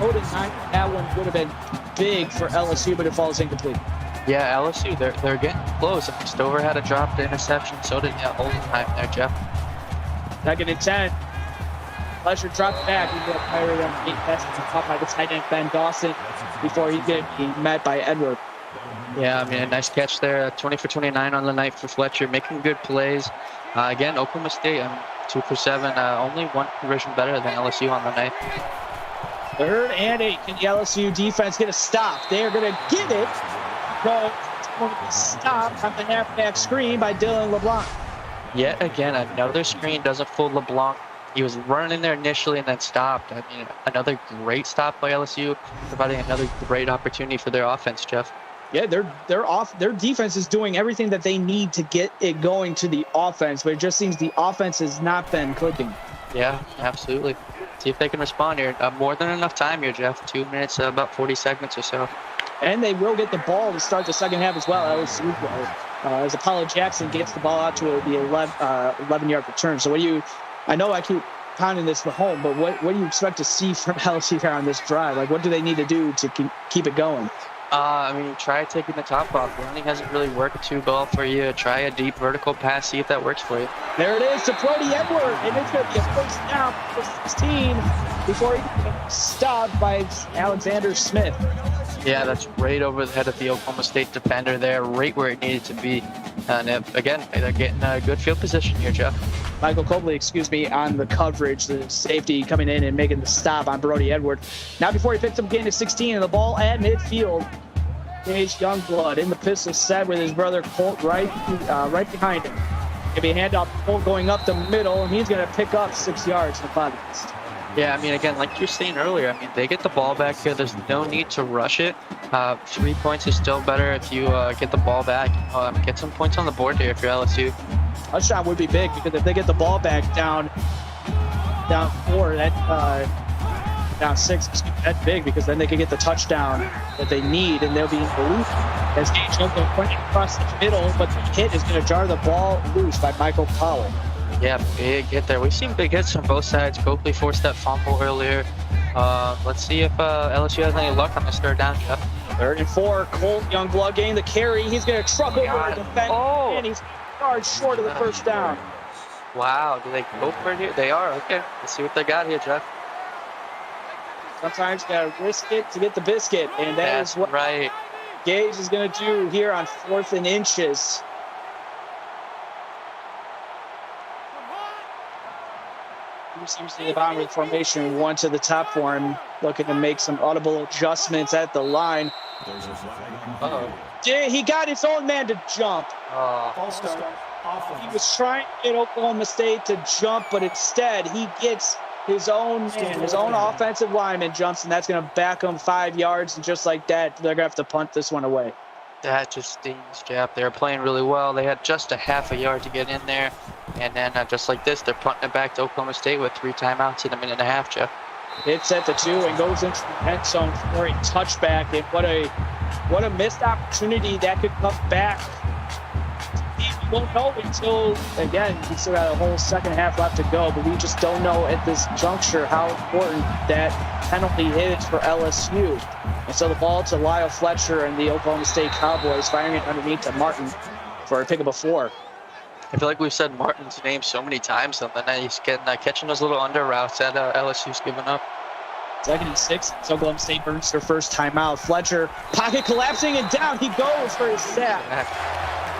Speaker 1: Odin. That one would have been big for LSU, but it falls incomplete.
Speaker 2: Yeah, LSU, they're getting close. Stover had a drop to interception, so did Oldenheim there, Jeff.
Speaker 1: Second and 10. Fletcher dropped back. He's going to fire it on 8 passes and caught by the tight end Ben Dawson before he's going to be met by Edward.
Speaker 2: Yeah, I mean, a nice catch there. 20 for 29 on the night for Fletcher, making good plays. Again, Oklahoma State, 2 for 7, only 1 conversion better than LSU on the night.
Speaker 1: 3rd and 8. Can the LSU defense get a stop? They're going to get it. But it's going to be stopped on the halfback screen by Dylan LeBlanc.
Speaker 2: Yet again, another screen doesn't fool LeBlanc. He was running in there initially and then stopped. I mean, another great stop by LSU, providing another great opportunity for their offense, Jeff.
Speaker 1: Yeah, their defense is doing everything that they need to get it going to the offense, but it just seems the offense has not been clicking.
Speaker 2: Yeah, absolutely. See if they can respond here. More than enough time here, Jeff. 2 minutes, about 40 seconds or so.
Speaker 1: And they will get the ball to start the second half as well. LSU as Apollo Jackson gets the ball out to the 11-yard return. So I know I keep pounding this for home, but what do you expect to see from LSU here on this drive? Like, what do they need to do to keep it going?
Speaker 2: Try taking the top off. Running hasn't really worked too well for you. Try a deep vertical pass, see if that works for you.
Speaker 1: There it is to Brody Edward, and it's going to be a first down for 16 before he gets stopped by Alexander Smith.
Speaker 2: Yeah, that's right over the head of the Oklahoma State defender there, right where it needed to be. And again, they're getting a good field position here, Jeff.
Speaker 1: Michael Cobley, on the coverage, the safety coming in and making the stop on Brody Edward. Now before he picks up gain of 16 and the ball at midfield, Gage Youngblood in the pistol set with his brother Colt right behind him. It'll be a handoff to Colt going up the middle, and he's going to pick up 6 yards in the pocket.
Speaker 2: Yeah, I mean, again, like you were saying earlier, I mean, they get the ball back here. There's no need to rush it. 3 points is still better if you get the ball back. Get some points on the board here if you're LSU.
Speaker 1: Touchdown would be big because if they get the ball back down 4, down 6, that's big because then they can get the touchdown that they need and they'll be in the loop. As Gage Youngblood pointing across the middle, but the hit is going to jar the ball loose by Michael Powell.
Speaker 2: Yeah, big hit there. We've seen big hits from both sides. Copley forced that fumble earlier. Let's see if LSU has any luck on this 3rd down, Jeff.
Speaker 1: 3rd and 4, Colt Youngblood getting the carry. He's going to truck over the defense, and he's yards short of the first down.
Speaker 2: Wow, do they go for it here? They are, okay. Let's see what they got here, Jeff.
Speaker 1: Sometimes you got to risk it to get the biscuit, and that's what
Speaker 2: right.
Speaker 1: Gage is going to do here on 4th and inches. Seems to the bottom of the formation, 1 to the top for him, looking to make some audible adjustments at the line. He got his own man to jump. He was trying to get Oklahoma State to jump, but instead he gets his own man, his own offensive lineman jumps, and that's going to back him 5 yards. And just like that, they're going to have to punt this one away.
Speaker 2: That just stings, Jeff. They were playing really well. They had just a half a yard to get in there. And then just like this, they're punting it back to Oklahoma State with 3 timeouts in a minute and a half, Jeff.
Speaker 1: Hits at the 2 and goes into the end zone for a touchback. And what a missed opportunity that could come back. We won't know until, again, we still got a whole second half left to go, but we just don't know at this juncture how important that penalty is for LSU. And so the ball to Lyle Fletcher and the Oklahoma State Cowboys, firing it underneath to Martin for a pickup of 4.
Speaker 2: I feel like we've said Martin's name so many times on the night. He's catching those little under routes that LSU's given up.
Speaker 1: 2nd and 6. So Oklahoma State burns their first timeout. Fletcher, pocket collapsing, and down he goes for his sack.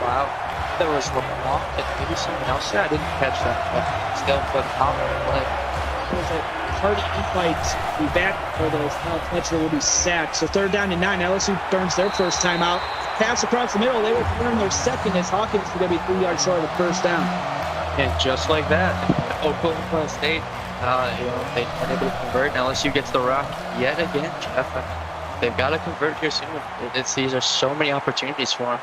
Speaker 2: Wow. There was LeBlanc and maybe someone else there. I didn't catch that, but still, but how play.
Speaker 1: It was a hearty invite to be back for those. Now Fletcher will be sacked. So 3rd down and 9. LSU burns their first timeout. Pass across the middle. They will burn their second as Hawkins is going to be 3 yards short of the first down.
Speaker 2: And just like that, Oklahoma State, they weren't able to convert. And LSU gets the rock yet again, Jeff. They've got to convert here soon. These are so many opportunities for them.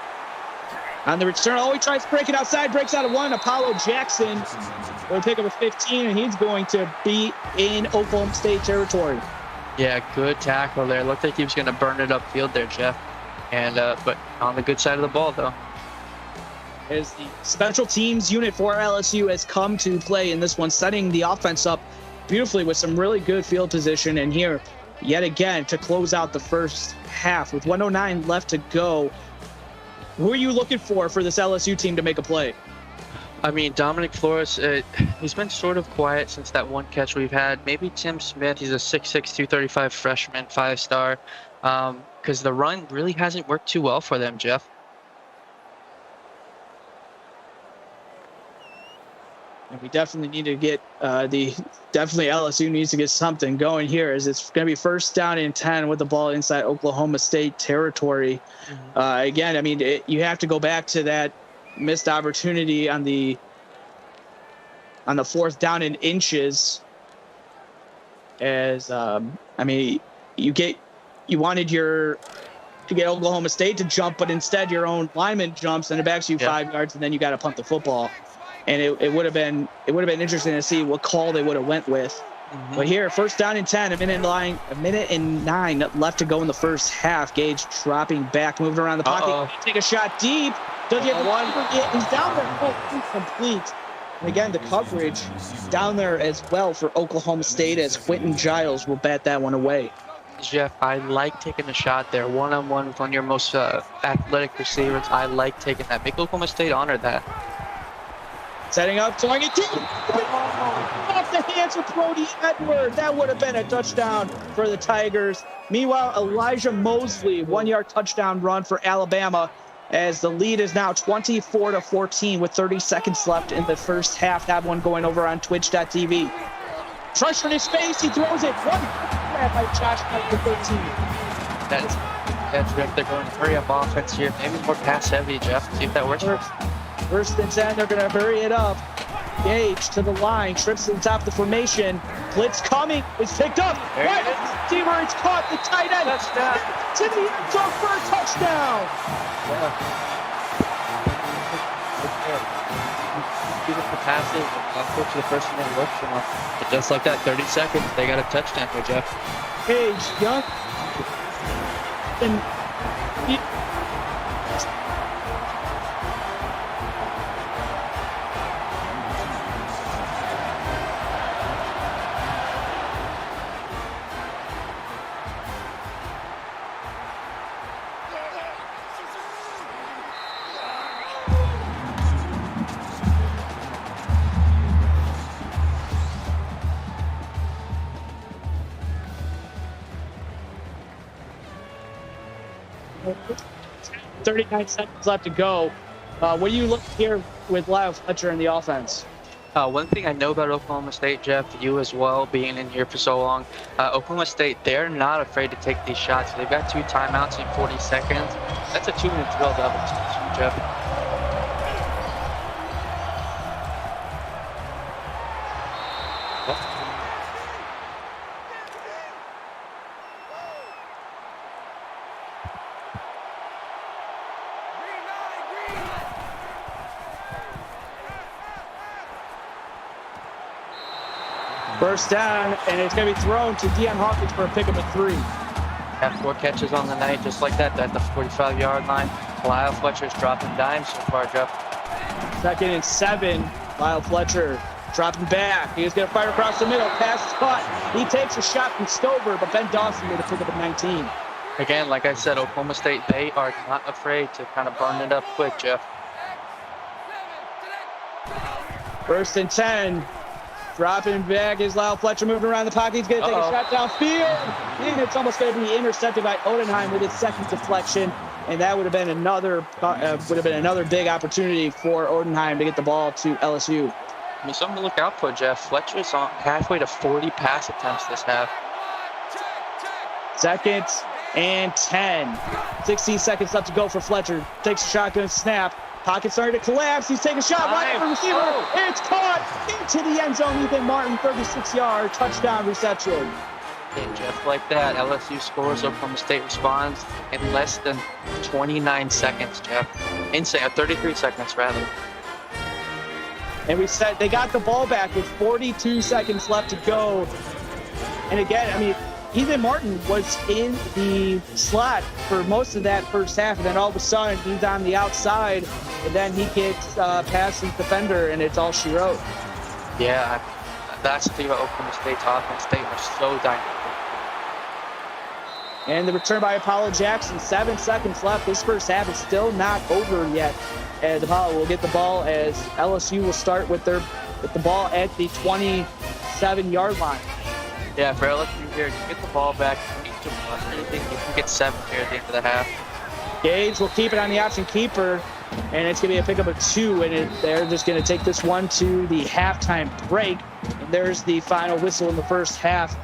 Speaker 1: On the return, he tries to break it outside, breaks out of 1. Apollo Jackson will pick up a 15, and he's going to be in Oklahoma State territory.
Speaker 2: Yeah, good tackle there. Looked like he was going to burn it upfield there, Jeff. And but on the good side of the ball, though.
Speaker 1: As the special teams unit for LSU has come to play in this one, setting the offense up beautifully with some really good field position. And here, yet again, to close out the first half with 1:09 left to go. Who are you looking for this LSU team to make a play?
Speaker 2: I mean, Dominic Flores, he's been sort of quiet since that one catch we've had. Maybe Tim Smith, he's a 6'6", 235 freshman, 5-star. Because the run really hasn't worked too well for them, Jeff.
Speaker 1: And we definitely need to get definitely LSU needs to get something going here, as it's going to be 1st down and 10 with the ball inside Oklahoma State territory. Mm-hmm. Again, I mean, you have to go back to that missed opportunity on the 4th down and inches. As I mean, you wanted to get Oklahoma State to jump, but instead your own lineman jumps and it backs you 5 yards, and then you got to punt the football. And it would have been interesting to see what call they would have went with. Mm-hmm. But here, 1st down and 10, a minute and 9 left to go in the first half. Gage dropping back, moving around the pocket. Take a shot deep. Does he have one? He's down there. Incomplete. And again, the coverage down there as well for Oklahoma State, as Quentin Giles will bat that one away.
Speaker 2: Jeff, I like taking a shot there, one-on-one with one of your most athletic receivers. I like taking that. Make Oklahoma State honor that.
Speaker 1: Setting up, throwing it deep. Off the hands of Brody Edward. That would have been a touchdown for the Tigers. Meanwhile, Elijah Mosley, 1-yard touchdown run for Alabama, as the lead is now 24-14 with 30 seconds left in the first half. That one going over on twitch.tv. Pressure in his face. He throws it. One grab by Josh Knight for 13.
Speaker 2: That's Rick. They're going to hurry up offense here. Maybe more pass heavy, Jeff. See if that works.
Speaker 1: 1st and 10, they're going to hurry it up. Gage to the line, trips to the top of the formation. Blitz coming, it's picked up. Right at the receiver, it's caught. The tight end. Touchdown. To the end zone for a touchdown.
Speaker 2: Yeah. Beautiful passes. Go to the person that works for them. But just like that, 30 seconds, they got a touchdown here, Jeff.
Speaker 1: Gage, young. And .39 seconds left to go. What do you look here with Lyle Fletcher in the offense?
Speaker 2: One thing I know about Oklahoma State, Jeff, you as well, being in here for so long, Oklahoma State, they're not afraid to take these shots. They've got 2 timeouts in 40 seconds. That's a 2-minute drill double, Jeff.
Speaker 1: First down, and it's going to be thrown to Deion Hawkins for a pickup of 3.
Speaker 2: Got 4 catches on the night, just like that. At the 45-yard line. Lyle Fletcher's dropping dimes so far, Jeff.
Speaker 1: 2nd and 7. Lyle Fletcher dropping back. He's going to fire across the middle. Pass is caught. He takes a shot from Stover, but Ben Dawson made a pickup of 19.
Speaker 2: Again, like I said, Oklahoma State, they are not afraid to kind of burn it up quick, Jeff.
Speaker 1: 1st and 10. Dropping back is Lyle Fletcher moving around the pocket. He's going to take a shot downfield. And it's almost going to be intercepted by Odenheim with his 2nd deflection. And that would have been another big opportunity for Odenheim to get the ball to LSU.
Speaker 2: I mean, something to look out for, Jeff. Fletcher's on halfway to 40 pass attempts this half.
Speaker 1: 2nd and 10. 16 seconds left to go for Fletcher. Takes a shotgun snap. Pocket starting to collapse. He's taking a shot right at the receiver. It's caught into the end zone. Ethan Martin, 36-yard touchdown reception.
Speaker 2: And just like that, LSU scores. Oklahoma State responds in less than 29 seconds, Jeff. Insane, 33 seconds rather.
Speaker 1: And we said they got the ball back with 42 seconds left to go. And again, I mean, Ethan Martin was in the slot for most of that first half, and then all of a sudden he's on the outside, and then he gets past his defender, and it's all she wrote.
Speaker 2: Yeah, that's the thing about Oklahoma State's offense. They are so dynamic.
Speaker 1: And the return by Apollo Jackson, 7 seconds left. This first half is still not over yet. And Apollo will get the ball as LSU will start with the ball at the 27-yard line.
Speaker 2: Yeah, for LSU here, you get the ball back, you need to run anything, you can get 7 here at the end of the half.
Speaker 1: Gage will keep it on the option keeper, and it's going to be a pickup of 2, and they're just going to take this one to the halftime break. And there's the final whistle in the first half.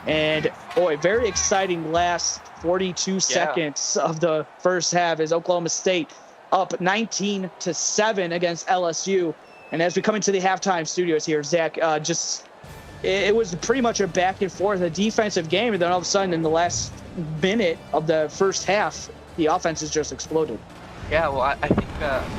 Speaker 1: And, boy, very exciting last 42 seconds of the first half as Oklahoma State up 19-7 against LSU. And as we come into the halftime studios here, Zach, it was pretty much a back and forth, a defensive game, and then all of a sudden in the last minute of the first half, the offense has just exploded.
Speaker 2: Yeah, well, I think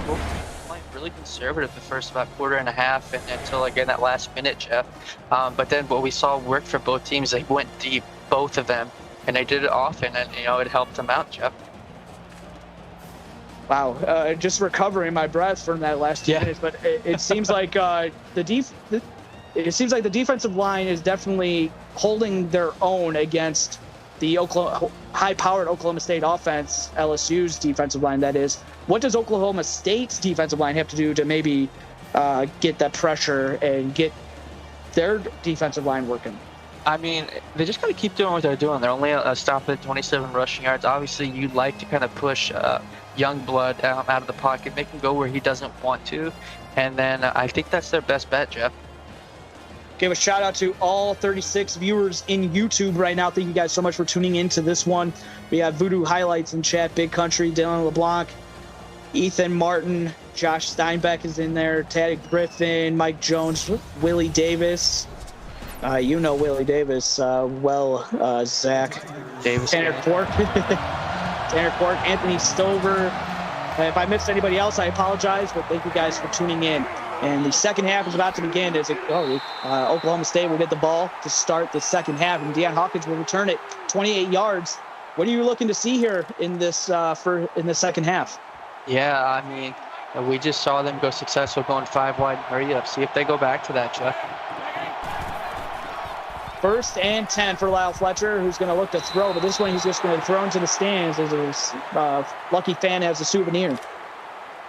Speaker 2: both playing really conservative the first about quarter and a half and until, again, that last minute, Jeff. But then what we saw worked for both teams. They went deep, both of them, and they did it often, and, it helped them out, Jeff.
Speaker 1: Wow, just recovering my breath from that last 2 minutes, but it seems like it seems like the defensive line is definitely holding their own against the high-powered Oklahoma State offense, LSU's defensive line, that is. What does Oklahoma State's defensive line have to do to maybe get that pressure and get their defensive line working?
Speaker 2: I mean, they just got to keep doing what they're doing. They're only stopping at 27 rushing yards. Obviously, you'd like to kind of push young blood out of the pocket, make him go where he doesn't want to. And then I think that's their best bet, Jeff.
Speaker 1: Give a shout out to all 36 viewers in YouTube right now. Thank you guys so much for tuning into this one. We have Voodoo Highlights in chat, Big Country, Dylan LeBlanc, Ethan Martin, Josh Steinbeck is in there, Taddy Griffin, Mike Jones, Willie Davis. You know Willie Davis Zach.
Speaker 2: Davis.
Speaker 1: Tanner Quark. Tanner Quark, Anthony Stover. If I missed anybody else, I apologize, but thank you guys for tuning in. And the second half is about to begin as Oklahoma State will get the ball to start the second half, and Deion Hawkins will return it 28 yards. What are you looking to see here in this in the second half?
Speaker 2: Yeah, I mean, we just saw them go successful going 5 wide and hurry up. See if they go back to that, Jeff.
Speaker 1: 1st and 10 for Lyle Fletcher, who's going to look to throw, but this one he's just going to throw into the stands as his lucky fan has a souvenir.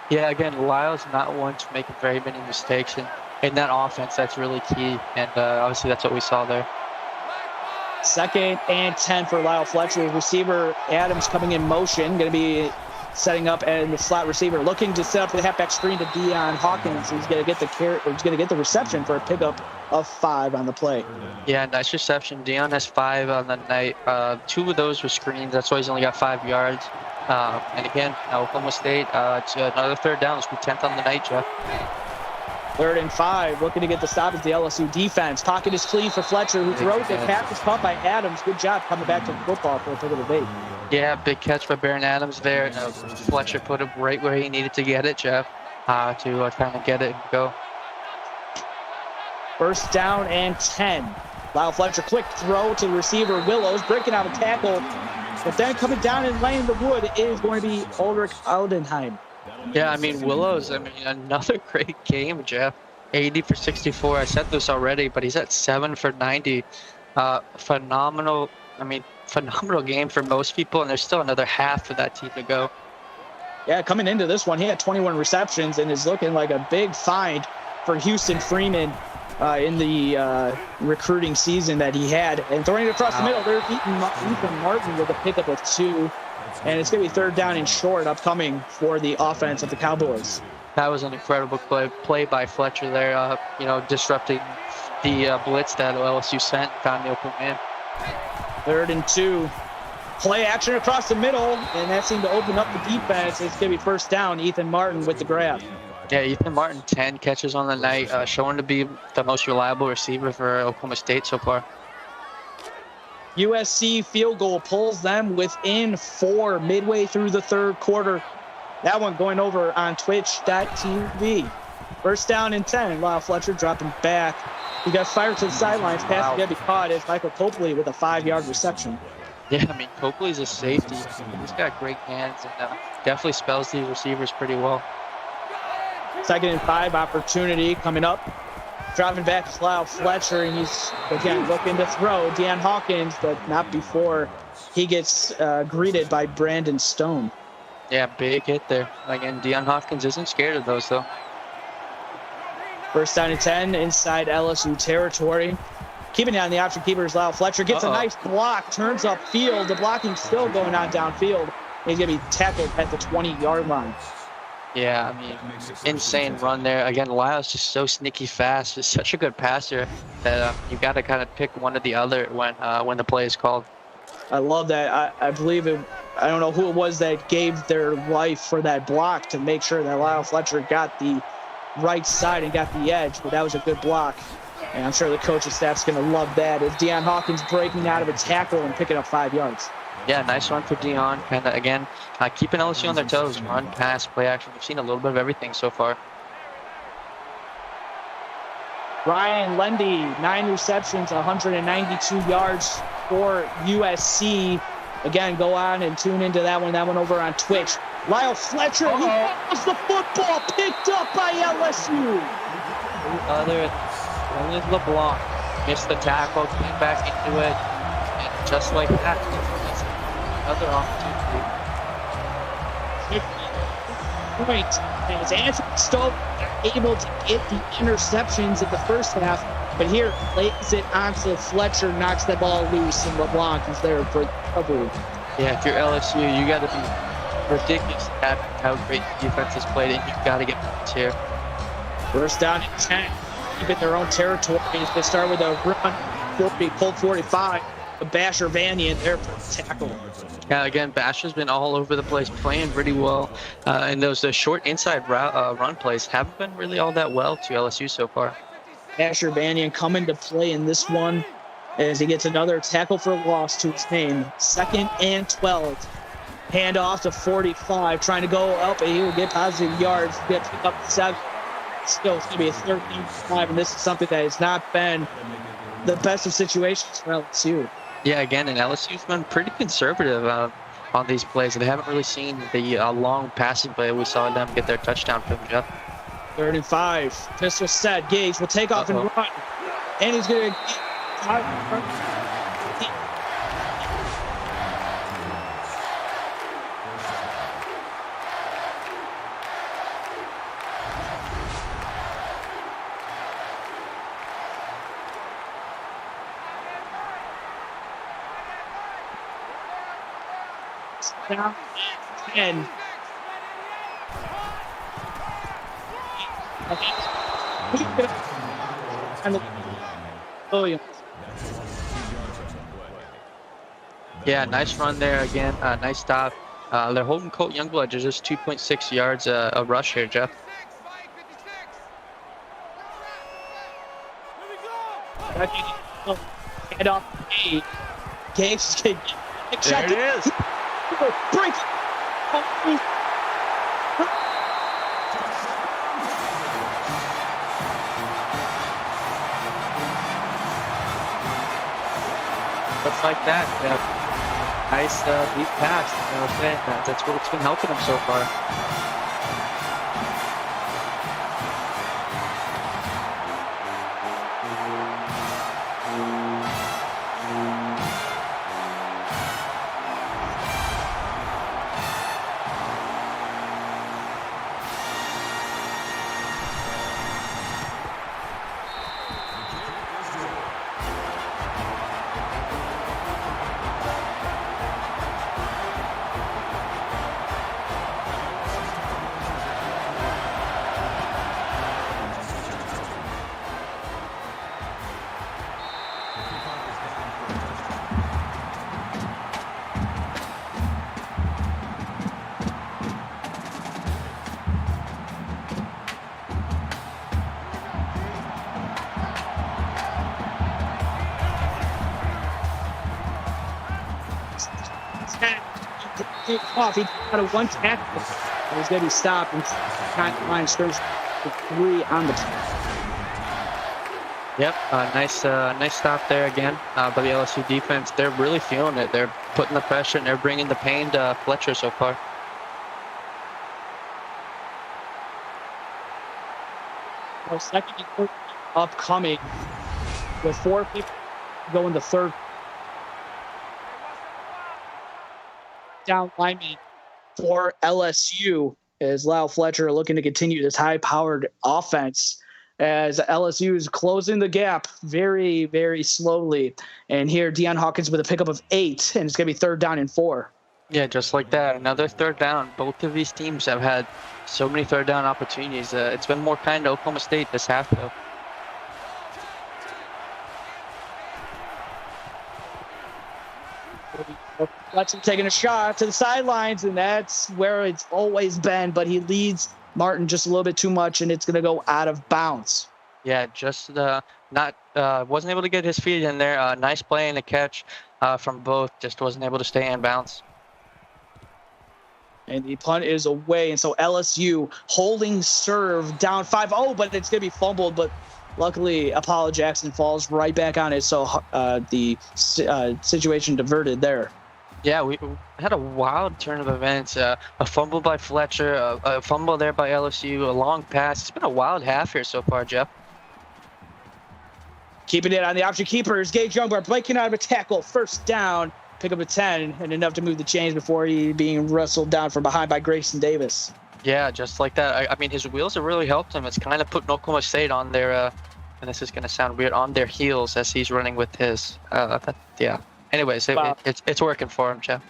Speaker 2: Yeah, again, Lyle's not one to make very many mistakes, and in that offense, that's really key, and obviously that's what we saw there.
Speaker 1: 2nd and 10 for Lyle Fletcher. Receiver Adams coming in motion, going to be setting up, and the slot receiver looking to set up the halfback screen to Deion Hawkins. He's going to get the reception for a pickup of 5 on the play.
Speaker 2: Yeah, nice reception. Deion has 5 on the night. 2 of those were screens. That's why he's only got 5 yards. And again, Oklahoma State, it's another 3rd down. This will be 10th on the night, Jeff.
Speaker 1: 3rd and 5, looking to get the stop is the LSU defense. Pocket is clean for Fletcher, who throws it. Pass is caught by Adams. Good job coming back to the football for a pick of the bait.
Speaker 2: Yeah, big catch by Baron Adams there. Fletcher put him right where he needed to get it, Jeff, to kind of get it and go.
Speaker 1: First down and 10. Lyle Fletcher, quick throw to the receiver, Willows, breaking out a tackle. But then coming down and laying the wood is going to be Ulrich Aldenheim.
Speaker 2: Yeah, I mean, Willows, another great game, Jeff. 80 for 64. I said this already, but he's at 7 for 90. Phenomenal game for most people, and there's still another half for that team to go.
Speaker 1: Yeah, coming into this one, he had 21 receptions and is looking like a big find for Houston Freeman in the recruiting season that he had. And throwing it across the middle, there's Ethan Martin with a pickup of 2. And it's going to be third down and short upcoming for the offense of the Cowboys.
Speaker 2: That was an incredible play by Fletcher there, disrupting the blitz that LSU sent, found the open man.
Speaker 1: 3rd and 2. Play action across the middle, and that seemed to open up the defense. It's going to be first down. Ethan Martin with the grab.
Speaker 2: Yeah, Ethan Martin, 10 catches on the night, showing to be the most reliable receiver for Oklahoma State so far.
Speaker 1: USC field goal pulls them within 4 midway through the third quarter. That one going over on twitch.tv. First down and 10. Lyle Fletcher dropping back. He got fired to the sidelines. Pass to be caught as Michael Copley with a 5-yard reception.
Speaker 2: Yeah, Copley's a safety. He's got great hands and definitely spells these receivers pretty well.
Speaker 1: 2nd and 5 opportunity coming up. Dropping back to Lyle Fletcher, and he's, again, looking to throw. Deion Hawkins, but not before he gets greeted by Brandon Stone.
Speaker 2: Yeah, big hit there. Again, Deion Hawkins isn't scared of those, though.
Speaker 1: First down and 10 inside LSU territory. Keeping it on the option keepers, Lyle Fletcher gets a nice block, turns upfield. The blocking's still going on downfield. He's going to be tackled at the 20-yard line.
Speaker 2: Yeah, insane run there. Again, Lyle's just so sneaky fast. He's such a good passer that you got to kind of pick one or the other when the play is called.
Speaker 1: I love that. I believe it. I don't know who it was that gave their life for that block to make sure that Lyle Fletcher got the right side and got the edge, but that was a good block. And I'm sure the coaching staff's going to love that. If Deion Hawkins breaking out of a tackle and picking up 5 yards.
Speaker 2: Yeah, nice run for Deion. Kind of, again, keeping LSU on their toes. Run, pass, play action. We've seen a little bit of everything so far.
Speaker 1: Ryan Lendy, 9 receptions, 192 yards for USC. Again, go on and tune into that one. That one over on Twitch. Lyle Fletcher, he has the football picked up by LSU.
Speaker 2: Only LeBlanc missed the tackle, came back into it, and just like that, another opportunity.
Speaker 1: Point. As Anthony Stowe able to get the interceptions in the first half, but here lays it onto Fletcher, knocks the ball loose, and LeBlanc is there for recovery.
Speaker 2: Yeah, if you're LSU, you got to be ridiculous at how great the defense has played, and you've got to get points here.
Speaker 1: First down and 10. Keep in their own territory. They start with a run, Colt 45. Basher Vanian there for the tackle.
Speaker 2: Yeah, again, Basher's been all over the place, playing pretty well. And those short inside run plays haven't been really all that well to LSU so far.
Speaker 1: Basher Vanian coming to play in this one as he gets another tackle for loss to his name. 2nd and 12. Hand off to 45, trying to go up, and he will get positive yards. Get pick up 7. Still, it's going to be a 13-5, and this is something that has not been the best of situations for LSU.
Speaker 2: Yeah, again, and LSU's been pretty conservative on these plays. They haven't really seen the long passing play we saw them get their touchdown from Jeff.
Speaker 1: 3rd and 5. Pistol set. Gage will take off and run. And he's going to down 10. And Williams.
Speaker 2: Yeah, nice run there again. Nice stop. They're holding Colt Youngblood to just 2.6 yards a rush here, Jeff.
Speaker 1: Head off Gage. Gage can get
Speaker 2: there it is.
Speaker 1: Break.
Speaker 2: just like that. Nice deep pass. That's what's been helping him so far.
Speaker 1: Off. He got a one tackle. He's going to be stopped and line scrimmage for 3 on the team.
Speaker 2: Yep, nice stop there again by the LSU defense. They're really feeling it. They're putting the pressure and they're bringing the pain to Fletcher so far.
Speaker 1: Well, second and third upcoming with 4 people going the third. Down lineman for LSU is Lyle Fletcher looking to continue this high-powered offense as LSU is closing the gap very, very slowly. And here, Deion Hawkins with a pickup of 8, and it's going to be 3rd down and 4.
Speaker 2: Yeah, just like that. Another 3rd down. Both of these teams have had so many 3rd down opportunities. It's been more kind to Oklahoma State this half, though.
Speaker 1: Fletcher taking a shot to the sidelines, and that's where it's always been, but he leads Martin just a little bit too much, and it's going to go out of bounds.
Speaker 2: Yeah, just wasn't able to get his feet in there. Nice play and a catch from both. Just wasn't able to stay in bounds.
Speaker 1: And the punt is away, and so LSU holding serve down 5-0, but it's going to be fumbled, but luckily Apollo Jackson falls right back on it, so the situation diverted there.
Speaker 2: Yeah, we had a wild turn of events. A fumble by Fletcher, a fumble there by LSU, a long pass. It's been a wild half here so far, Jeff.
Speaker 1: Keeping it on the option keepers. Gage Youngblad breaking out of a tackle. 1st down, pick up a 10, and enough to move the chains before he being wrestled down from behind by Grayson Davis.
Speaker 2: Yeah, just like that. I mean, his wheels have really helped him. It's kind of putting Oklahoma State on their, and this is going to sound weird, on their heels as he's running with his. Yeah. Anyways, it's working for him, Jeff.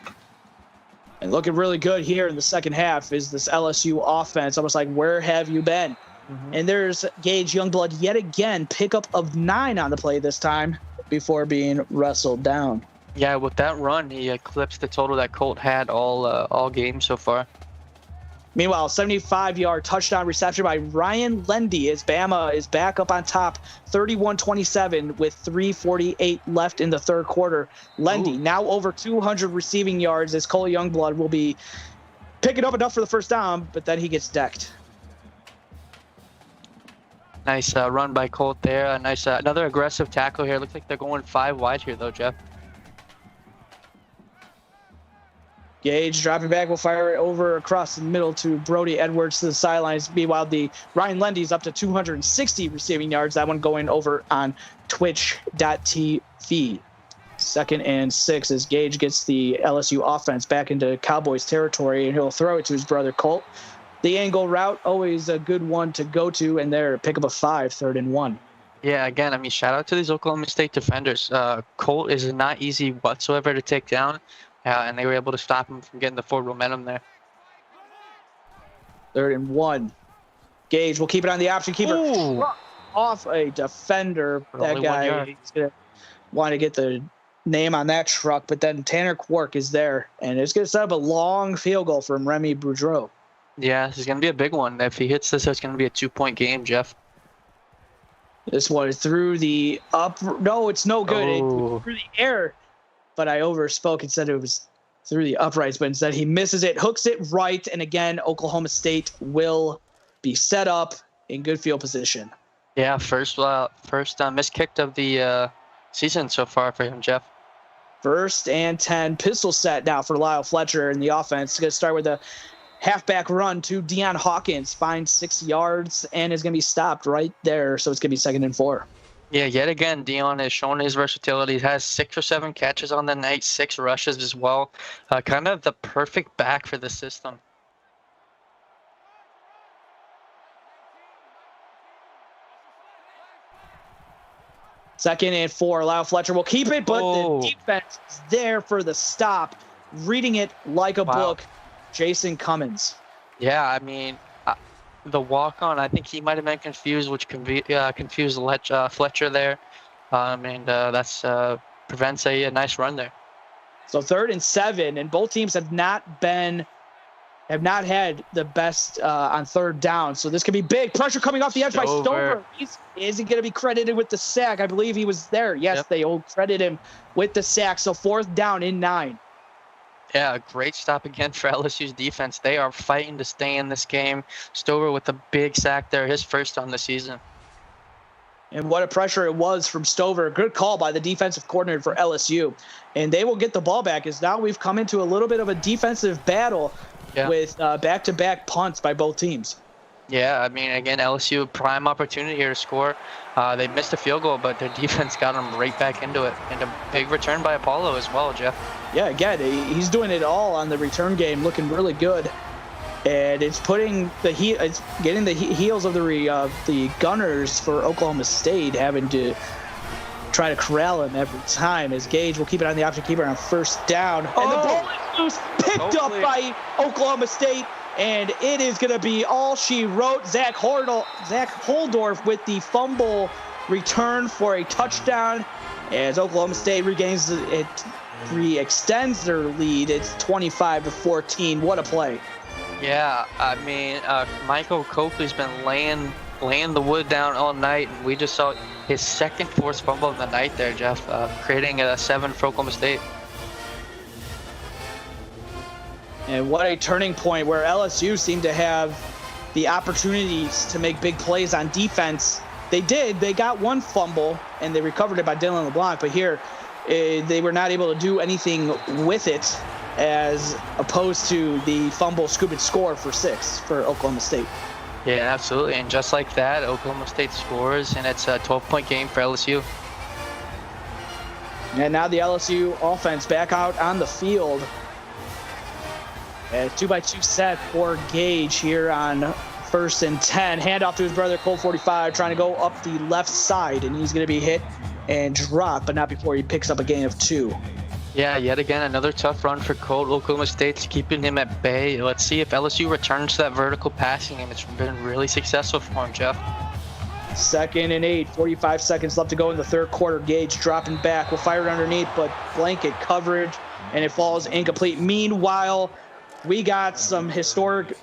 Speaker 1: And looking really good here in the second half is this LSU offense. Almost like, where have you been? Mm-hmm. And there's Gage Youngblood yet again, pickup of 9 on the play this time before being wrestled down.
Speaker 2: Yeah, with that run, he eclipsed the total that Colt had all game so far.
Speaker 1: Meanwhile, 75-yard touchdown reception by Ryan Lendy as Bama is back up on top, 31-27 with 3:48 left in the third quarter. Lendy now over 200 receiving yards as Cole Youngblood will be picking up enough for the 1st down, but then he gets decked.
Speaker 2: Nice run by Colt there. Nice another aggressive tackle here. Looks like they're going 5 wide here, though, Jeff.
Speaker 1: Gage dropping back, will fire it over across the middle to Brody Edwards to the sidelines. Meanwhile, the Ryan Lendy's up to 260 receiving yards. That one going over on twitch.tv. 2nd and 6 as Gage gets the LSU offense back into Cowboys territory, and he'll throw it to his brother Colt. The angle route, always a good one to go to, and there, pick up a 5, 3rd and 1.
Speaker 2: Yeah, again, I mean, shout out to these Oklahoma State defenders. Colt is not easy whatsoever to take down. And they were able to stop him from getting the forward momentum there.
Speaker 1: 3rd and 1. Gage will keep it on the option keeper. Off a defender. That guy is going to want to get the name on that truck, but then Tanner Quark is there, and it's going to set up a long field goal from Remy Boudreau.
Speaker 2: Yeah, this is going to be a big one. If he hits this, it's going to be a 2-point game, Jeff.
Speaker 1: This one is through the up. No, it's no good. It's through the air. But I overspoke and said it was through the uprights, but instead he misses it, hooks it right, and again, Oklahoma State will be set up in good field position.
Speaker 2: Yeah, first missed kick of the season so far for him, Jeff.
Speaker 1: First and 10, pistol set now for Lyle Fletcher in the offense. It's going to start with a halfback run to Deion Hawkins, finds 6 yards, and is going to be stopped right there. So it's going to be 2nd and 4.
Speaker 2: Yeah, yet again, Deion has shown his versatility. He has 6 or 7 catches on the night, 6 rushes as well. Kind of the perfect back for the system.
Speaker 1: Second and 4. Lyle Fletcher will keep it, but the defense is there for the stop. Reading it like a book, Jason Cummins.
Speaker 2: Yeah, I mean, the walk-on, I think he might have been confused, which confused Fletcher there. And that's prevents a nice run there.
Speaker 1: So 3rd and 7, and both teams have not had the best on 3rd down. So this could be big. Pressure coming off the edge by Stover. Isn't going to be credited with the sack. I believe he was there. Yes, yep. They will credit him with the sack. So 4th down and 9.
Speaker 2: Yeah, great stop again for LSU's defense. They are fighting to stay in this game. Stover with a big sack there, his first on the season.
Speaker 1: And what a pressure it was from Stover. Good call by the defensive coordinator for LSU. And they will get the ball back, as now we've come into a little bit of a defensive battle with back-to-back punts by both teams.
Speaker 2: Yeah, I mean, again, LSU, prime opportunity here to score. They missed a field goal, but their defense got them right back into it. And a big return by Apollo as well, Jeff.
Speaker 1: Yeah, again, he's doing it all on the return game, looking really good. And it's getting the heels of the Gunners for Oklahoma State having to try to corral him every time, as Gage will keep it on the option keeper on 1st down. And the ball is loose, picked up by Oklahoma State. And it is going to be all she wrote. Zach Holdorf with the fumble return for a touchdown, as Oklahoma State extends their lead. It's 25-14. What a play.
Speaker 2: Yeah, I mean, Michael Coakley's been laying the wood down all night, and we just saw his 2nd forced fumble of the night there, Jeff, creating a 7 for Oklahoma State.
Speaker 1: And what a turning point, where LSU seemed to have the opportunities to make big plays on defense. They did. They got 1 fumble, and they recovered it by Dylan LeBlanc. But here, they were not able to do anything with it, as opposed to the fumble, scoop, and score for 6 for Oklahoma State.
Speaker 2: Yeah, absolutely. And just like that, Oklahoma State scores, and it's a 12-point game for LSU.
Speaker 1: And now the LSU offense back out on the field. 2-by-2 set for Gage here on 1st and 10. Handoff to his brother, Colt 45, trying to go up the left side, and he's going to be hit and dropped, but not before he picks up a gain of 2.
Speaker 2: Yeah, yet again, another tough run for Colt. Oklahoma State's keeping him at bay. Let's see if LSU returns to that vertical passing game. It's been really successful for him, Jeff.
Speaker 1: 2nd and 8, 45 seconds left to go in the 3rd quarter. Gage dropping back. Will fire it underneath, but blanket coverage, and it falls incomplete. Meanwhile, we got some historic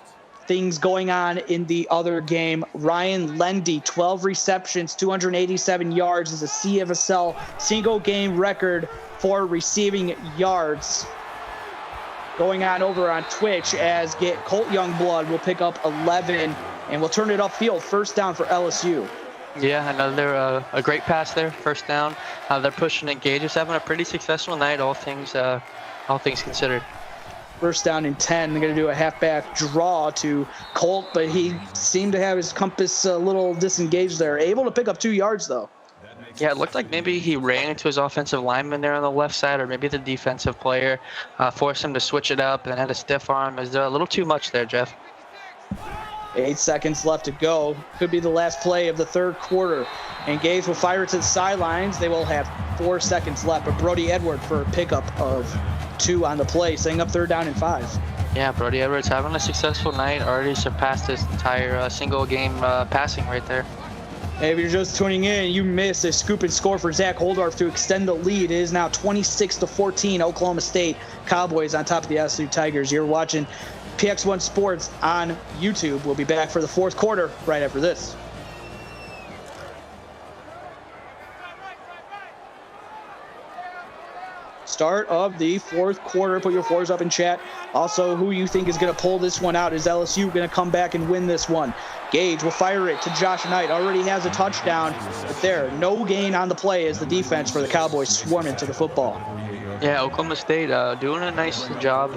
Speaker 1: things going on in the other game. Ryan Lendy, 12 receptions, 287 yards, is a CFSL single-game record for receiving yards. Going on over on Twitch, as Colt Youngblood will pick up 11, and will turn it upfield. 1st down for LSU.
Speaker 2: Yeah, another a great pass there, 1st down. They're pushing it. Gage is having a pretty successful night, all things considered.
Speaker 1: 1st down and 10. They're going to do a halfback draw to Colt, but he seemed to have his compass a little disengaged there. Able to pick up 2 yards, though.
Speaker 2: Yeah, it looked like maybe he ran into his offensive lineman there on the left side, or maybe the defensive player forced him to switch it up and had a stiff arm. Is there a little too much there, Jeff?
Speaker 1: 8 seconds left to go. Could be the last play of the 3rd quarter. And Gage will fire it to the sidelines. They will have 4 seconds left, but Brody Edward for a pickup of 2 on the play, setting up 3rd down and 5. Yeah,
Speaker 2: Brody Edwards having a successful night. Already surpassed his entire single-game passing right there.
Speaker 1: Hey, if you're just tuning in, you missed a scoop and score for Zach Holdorf to extend the lead. It is now 26-14, Oklahoma State Cowboys on top of the LSU Tigers. You're watching PX1 Sports on YouTube. We'll be back for the 4th quarter right after this. Start of the 4th quarter. Put your 4s up in chat. Also, who you think is going to pull this one out? Is LSU going to come back and win this one? Gage will fire it to Josh Knight. Already has a touchdown, but there, no gain on the play as the defense for the Cowboys swarm into the football.
Speaker 2: Yeah, Oklahoma State doing a nice job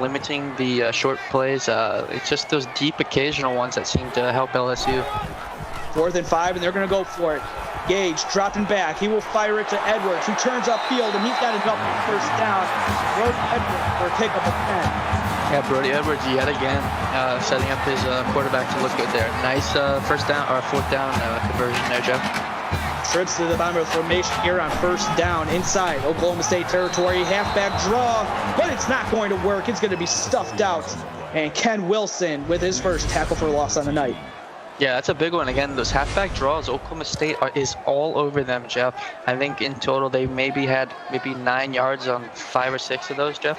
Speaker 2: limiting the short plays. It's just those deep occasional ones that seem to help LSU.
Speaker 1: 4th and 5, and they're going to go for it. Gage dropping back. He will fire it to Edwards, who turns upfield, and he's got enough first down. Brody Edwards for a pickup of 10.
Speaker 2: Yeah, Brody Edwards yet again setting up his quarterback to look good there. Nice first down or 4th down conversion there, Jeff.
Speaker 1: Trips to the bottom of the formation here on 1st down inside Oklahoma State territory. Halfback draw, but it's not going to work. It's going to be stuffed out. And Ken Wilson with his first tackle for loss on the night.
Speaker 2: Yeah, that's a big one. Again, those halfback draws, Oklahoma State is all over them, Jeff. I think in total they had 9 yards on 5 or 6 of those, Jeff.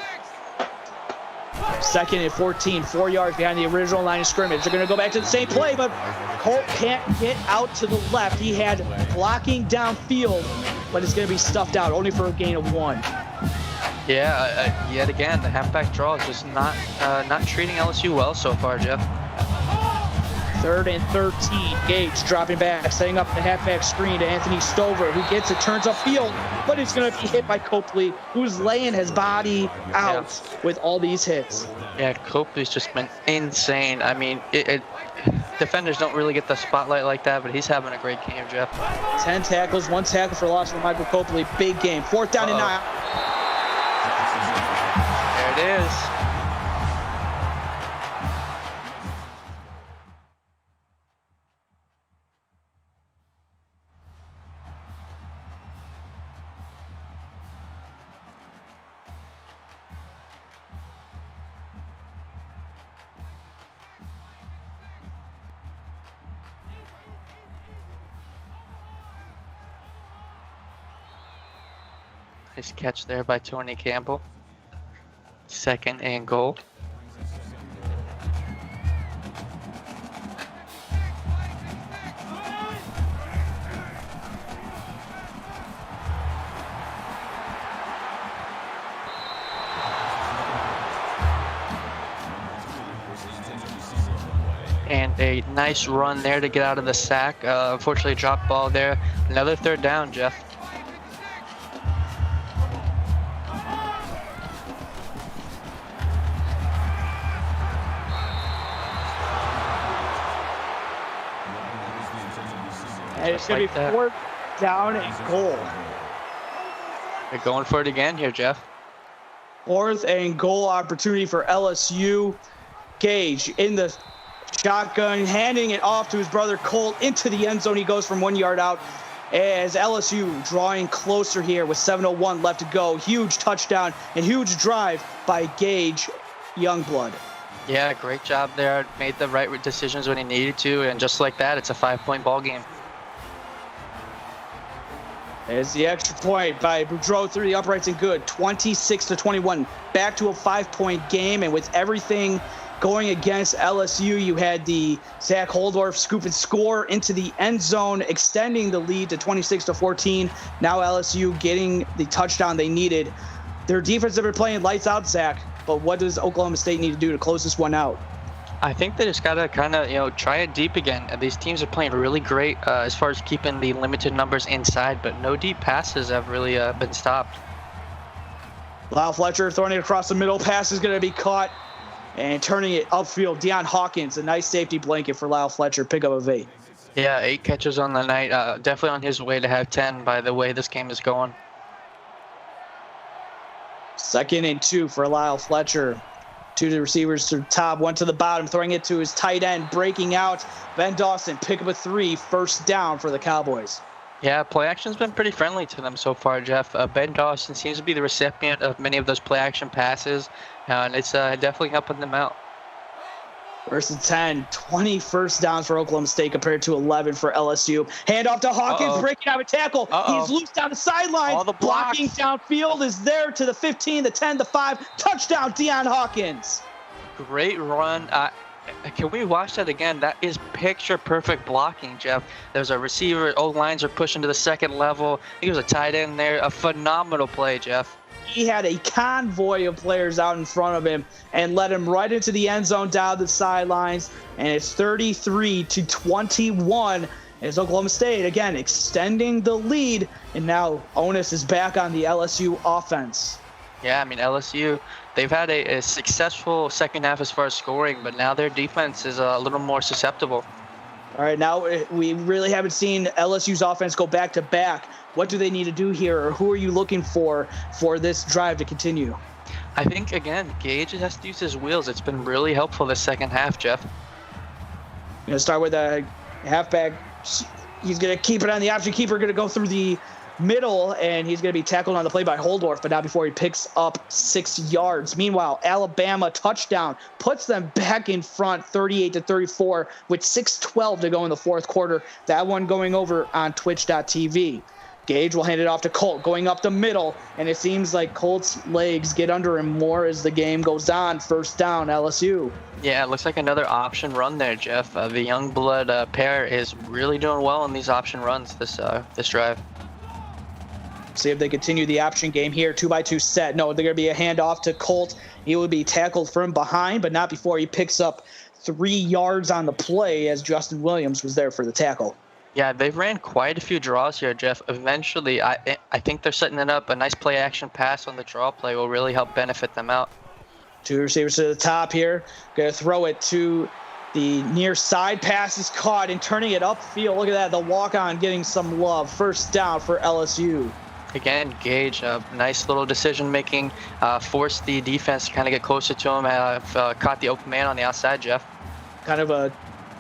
Speaker 1: 2nd and 14, 4 yards behind the original line of scrimmage. They're going to go back to the same play, but Colt can't get out to the left. He had blocking downfield, but it's going to be stuffed out only for a gain of 1.
Speaker 2: Yeah, yet again, the halfback draw is just not treating LSU well so far, Jeff.
Speaker 1: 3rd and 13, Gage dropping back, setting up the halfback screen to Anthony Stover, who gets it, turns upfield, but he's going to be hit by Copley, who's laying his body out with all these hits.
Speaker 2: Yeah, Copley's just been insane. I mean, defenders don't really get the spotlight like that, but he's having a great game, Jeff.
Speaker 1: 10 tackles, 1 tackle for loss for Michael Copley. Big game. 4th down and 9.
Speaker 2: There it is. Nice catch there by Tony Campbell. 2nd and goal. And a nice run there to get out of the sack. Unfortunately, dropped ball there. Another 3rd down, Jeff.
Speaker 1: And it's going to be 4th down and goal.
Speaker 2: They're going for it again here, Jeff.
Speaker 1: 4th and goal opportunity for LSU. Gage in the shotgun, handing it off to his brother Colt into the end zone. He goes from 1 yard out as LSU drawing closer here with 7:01 left to go. Huge touchdown and huge drive by Gage Youngblood.
Speaker 2: Yeah, great job there. Made the right decisions when he needed to, and just like that, it's a 5-point ball game.
Speaker 1: As the extra point by Boudreaux through the uprights and good. 26-21. Back to a 5-point game, and with everything going against LSU, you had the Zach Holdorf scoop and score into the end zone, extending the lead to 26-14. Now LSU getting the touchdown they needed. Their defense have been playing lights out, Zach, but what does Oklahoma State need to do to close this one out?
Speaker 2: I think they just got to kind of, try it deep again. These teams are playing really great as far as keeping the limited numbers inside, but no deep passes have really been stopped.
Speaker 1: Lyle Fletcher throwing it across the middle. Pass is going to be caught and turning it upfield. Deion Hawkins, a nice safety blanket for Lyle Fletcher. Pickup of 8.
Speaker 2: Yeah, 8 catches on the night. Definitely on his way to have 10 by the way this game is going.
Speaker 1: 2nd and 2 for Lyle Fletcher. 2 to the receivers to the top, 1 to the bottom, throwing it to his tight end, breaking out. Ben Dawson, pick up a 3, 1st down for the Cowboys.
Speaker 2: Yeah, play action's been pretty friendly to them so far, Jeff. Ben Dawson seems to be the recipient of many of those play action passes, and it's definitely helping them out.
Speaker 1: 1st and 10, 20 first downs for Oklahoma State compared to 11 for LSU. Hand off to Hawkins, breaking out a tackle. He's loose down the sideline.
Speaker 2: All the
Speaker 1: blocking downfield is there to the 15, the 10, the 5. Touchdown, Deion Hawkins.
Speaker 2: Great run. Can we watch that again? That is picture-perfect blocking, Jeff. There's a receiver. Old lines are pushing to the 2nd level. I think it was a tight end there. A phenomenal play, Jeff.
Speaker 1: He had a convoy of players out in front of him and led him right into the end zone down the sidelines. And it's 33-21 as Oklahoma State, again, extending the lead. And now onus is back on the LSU offense.
Speaker 2: Yeah, I mean, LSU, they've had a successful second half as far as scoring, but now their defense is a little more susceptible.
Speaker 1: All right, now we really haven't seen LSU's offense go back to back. What do they need to do here, or who are you looking for this drive to continue?
Speaker 2: I think, again, Gage has to use his wheels. It's been really helpful this second half, Jeff.
Speaker 1: Going to start with a halfback. He's going to keep it on the option keeper, going to go through the middle, and he's going to be tackled on the play by Holdorf, but not before he picks up 6 yards. Meanwhile, Alabama touchdown puts them back in front 38-34 with 6:12 to go in the fourth quarter. That one going over on twitch.tv. Gage will hand it off to Colt, going up the middle, and it seems like Colt's legs get under him more as the game goes on. First down, LSU.
Speaker 2: Yeah, it looks like another option run there, Jeff. The Youngblood pair is really doing well in these option runs this drive.
Speaker 1: See if they continue the option game here. 2-by-2 set. No, they're going to be a handoff to Colt. He will be tackled from behind, but not before he picks up 3 yards on the play as Justin Williams was there for the tackle.
Speaker 2: Yeah, they've ran quite a few draws here, Jeff. Eventually, I think they're setting it up. A nice play action pass on the draw play will really help benefit them out.
Speaker 1: 2 receivers to the top here. Going to throw it to the near side. Pass is caught and turning it upfield. Look at that. The walk-on getting some love. First down for LSU.
Speaker 2: Again, Gage, nice little decision-making. Forced the defense to kind of get closer to him. Caught the open man on the outside, Jeff.
Speaker 1: Kind of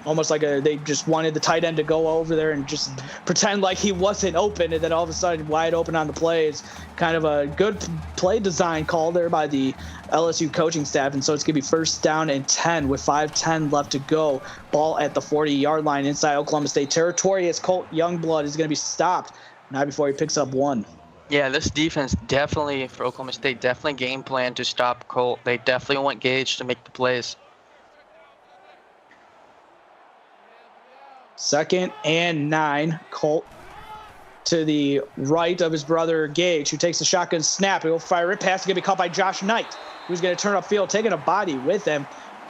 Speaker 1: almost like they just wanted the tight end to go over there and just pretend like he wasn't open, and then all of a sudden wide open on the play. Is kind of a good play design call there by the LSU coaching staff, and so it's going to be first down and 10 with 5:10 left to go. Ball at the 40-yard line inside Oklahoma State territory as Colt Youngblood is going to be stopped not before he picks up 1.
Speaker 2: Yeah, this defense definitely, for Oklahoma State, definitely game plan to stop Colt. They definitely want Gage to make the plays. 2nd and 9. Colt to the right of his brother Gage, who takes the shotgun snap. He'll fire it. Pass is going to be caught by Josh Knight, who's going to turn upfield, taking a body with him.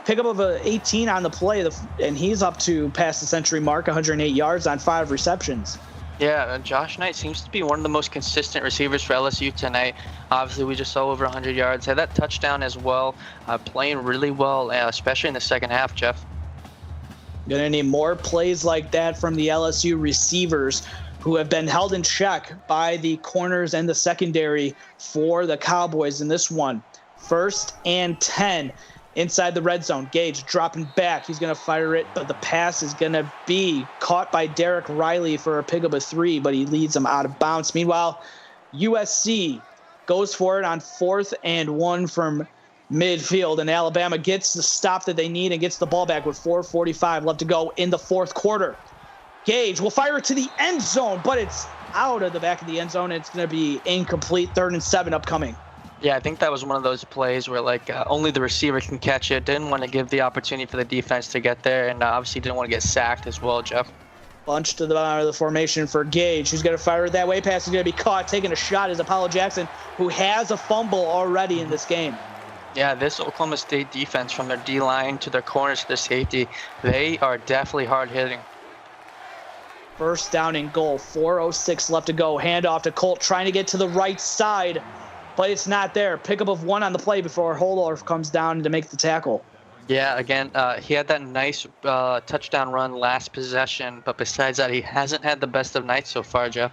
Speaker 2: Pickup of a 18 on the play, and he's up to past the century mark, 108 yards on 5 receptions. Yeah, Josh Knight seems to be one of the most consistent receivers for LSU tonight. Obviously, we just saw over 100 yards. Had that touchdown as well, playing really well, especially in the second half, Jeff.
Speaker 1: Going to need more plays like that from the LSU receivers who have been held in check by the corners and the secondary for the Cowboys in this one. 1st and 10 inside the red zone. Gage dropping back. He's going to fire it, but the pass is going to be caught by Derek Riley for a pick up of 3, but he leads them out of bounds. Meanwhile, USC goes for it on 4th and 1 from midfield, and Alabama gets the stop that they need and gets the ball back with 4:45 left to go in the fourth quarter. Gage will fire it to the end zone, but it's out of the back of the end zone. It's going to be incomplete. 3rd and 7 upcoming.
Speaker 2: Yeah, I think that was one of those plays where only the receiver can catch it. Didn't want to give the opportunity for the defense to get there, and obviously didn't want to get sacked as well, Jeff.
Speaker 1: Bunch to the bottom of the formation for Gage, who's going to fire it that way. Pass is going to be caught. Taking a shot is Apollo Jackson, who has a fumble already in this game.
Speaker 2: Yeah, this Oklahoma State defense, from their D-line to their corners to their safety, they are definitely hard-hitting.
Speaker 1: First down and goal. 4:06 left to go. Handoff to Colt, trying to get to the right side, but it's not there. Pickup of 1 on the play before Holdorf comes down to make the tackle.
Speaker 2: Yeah, again, he had that nice touchdown run last possession, but besides that, he hasn't had the best of nights so far, Jeff.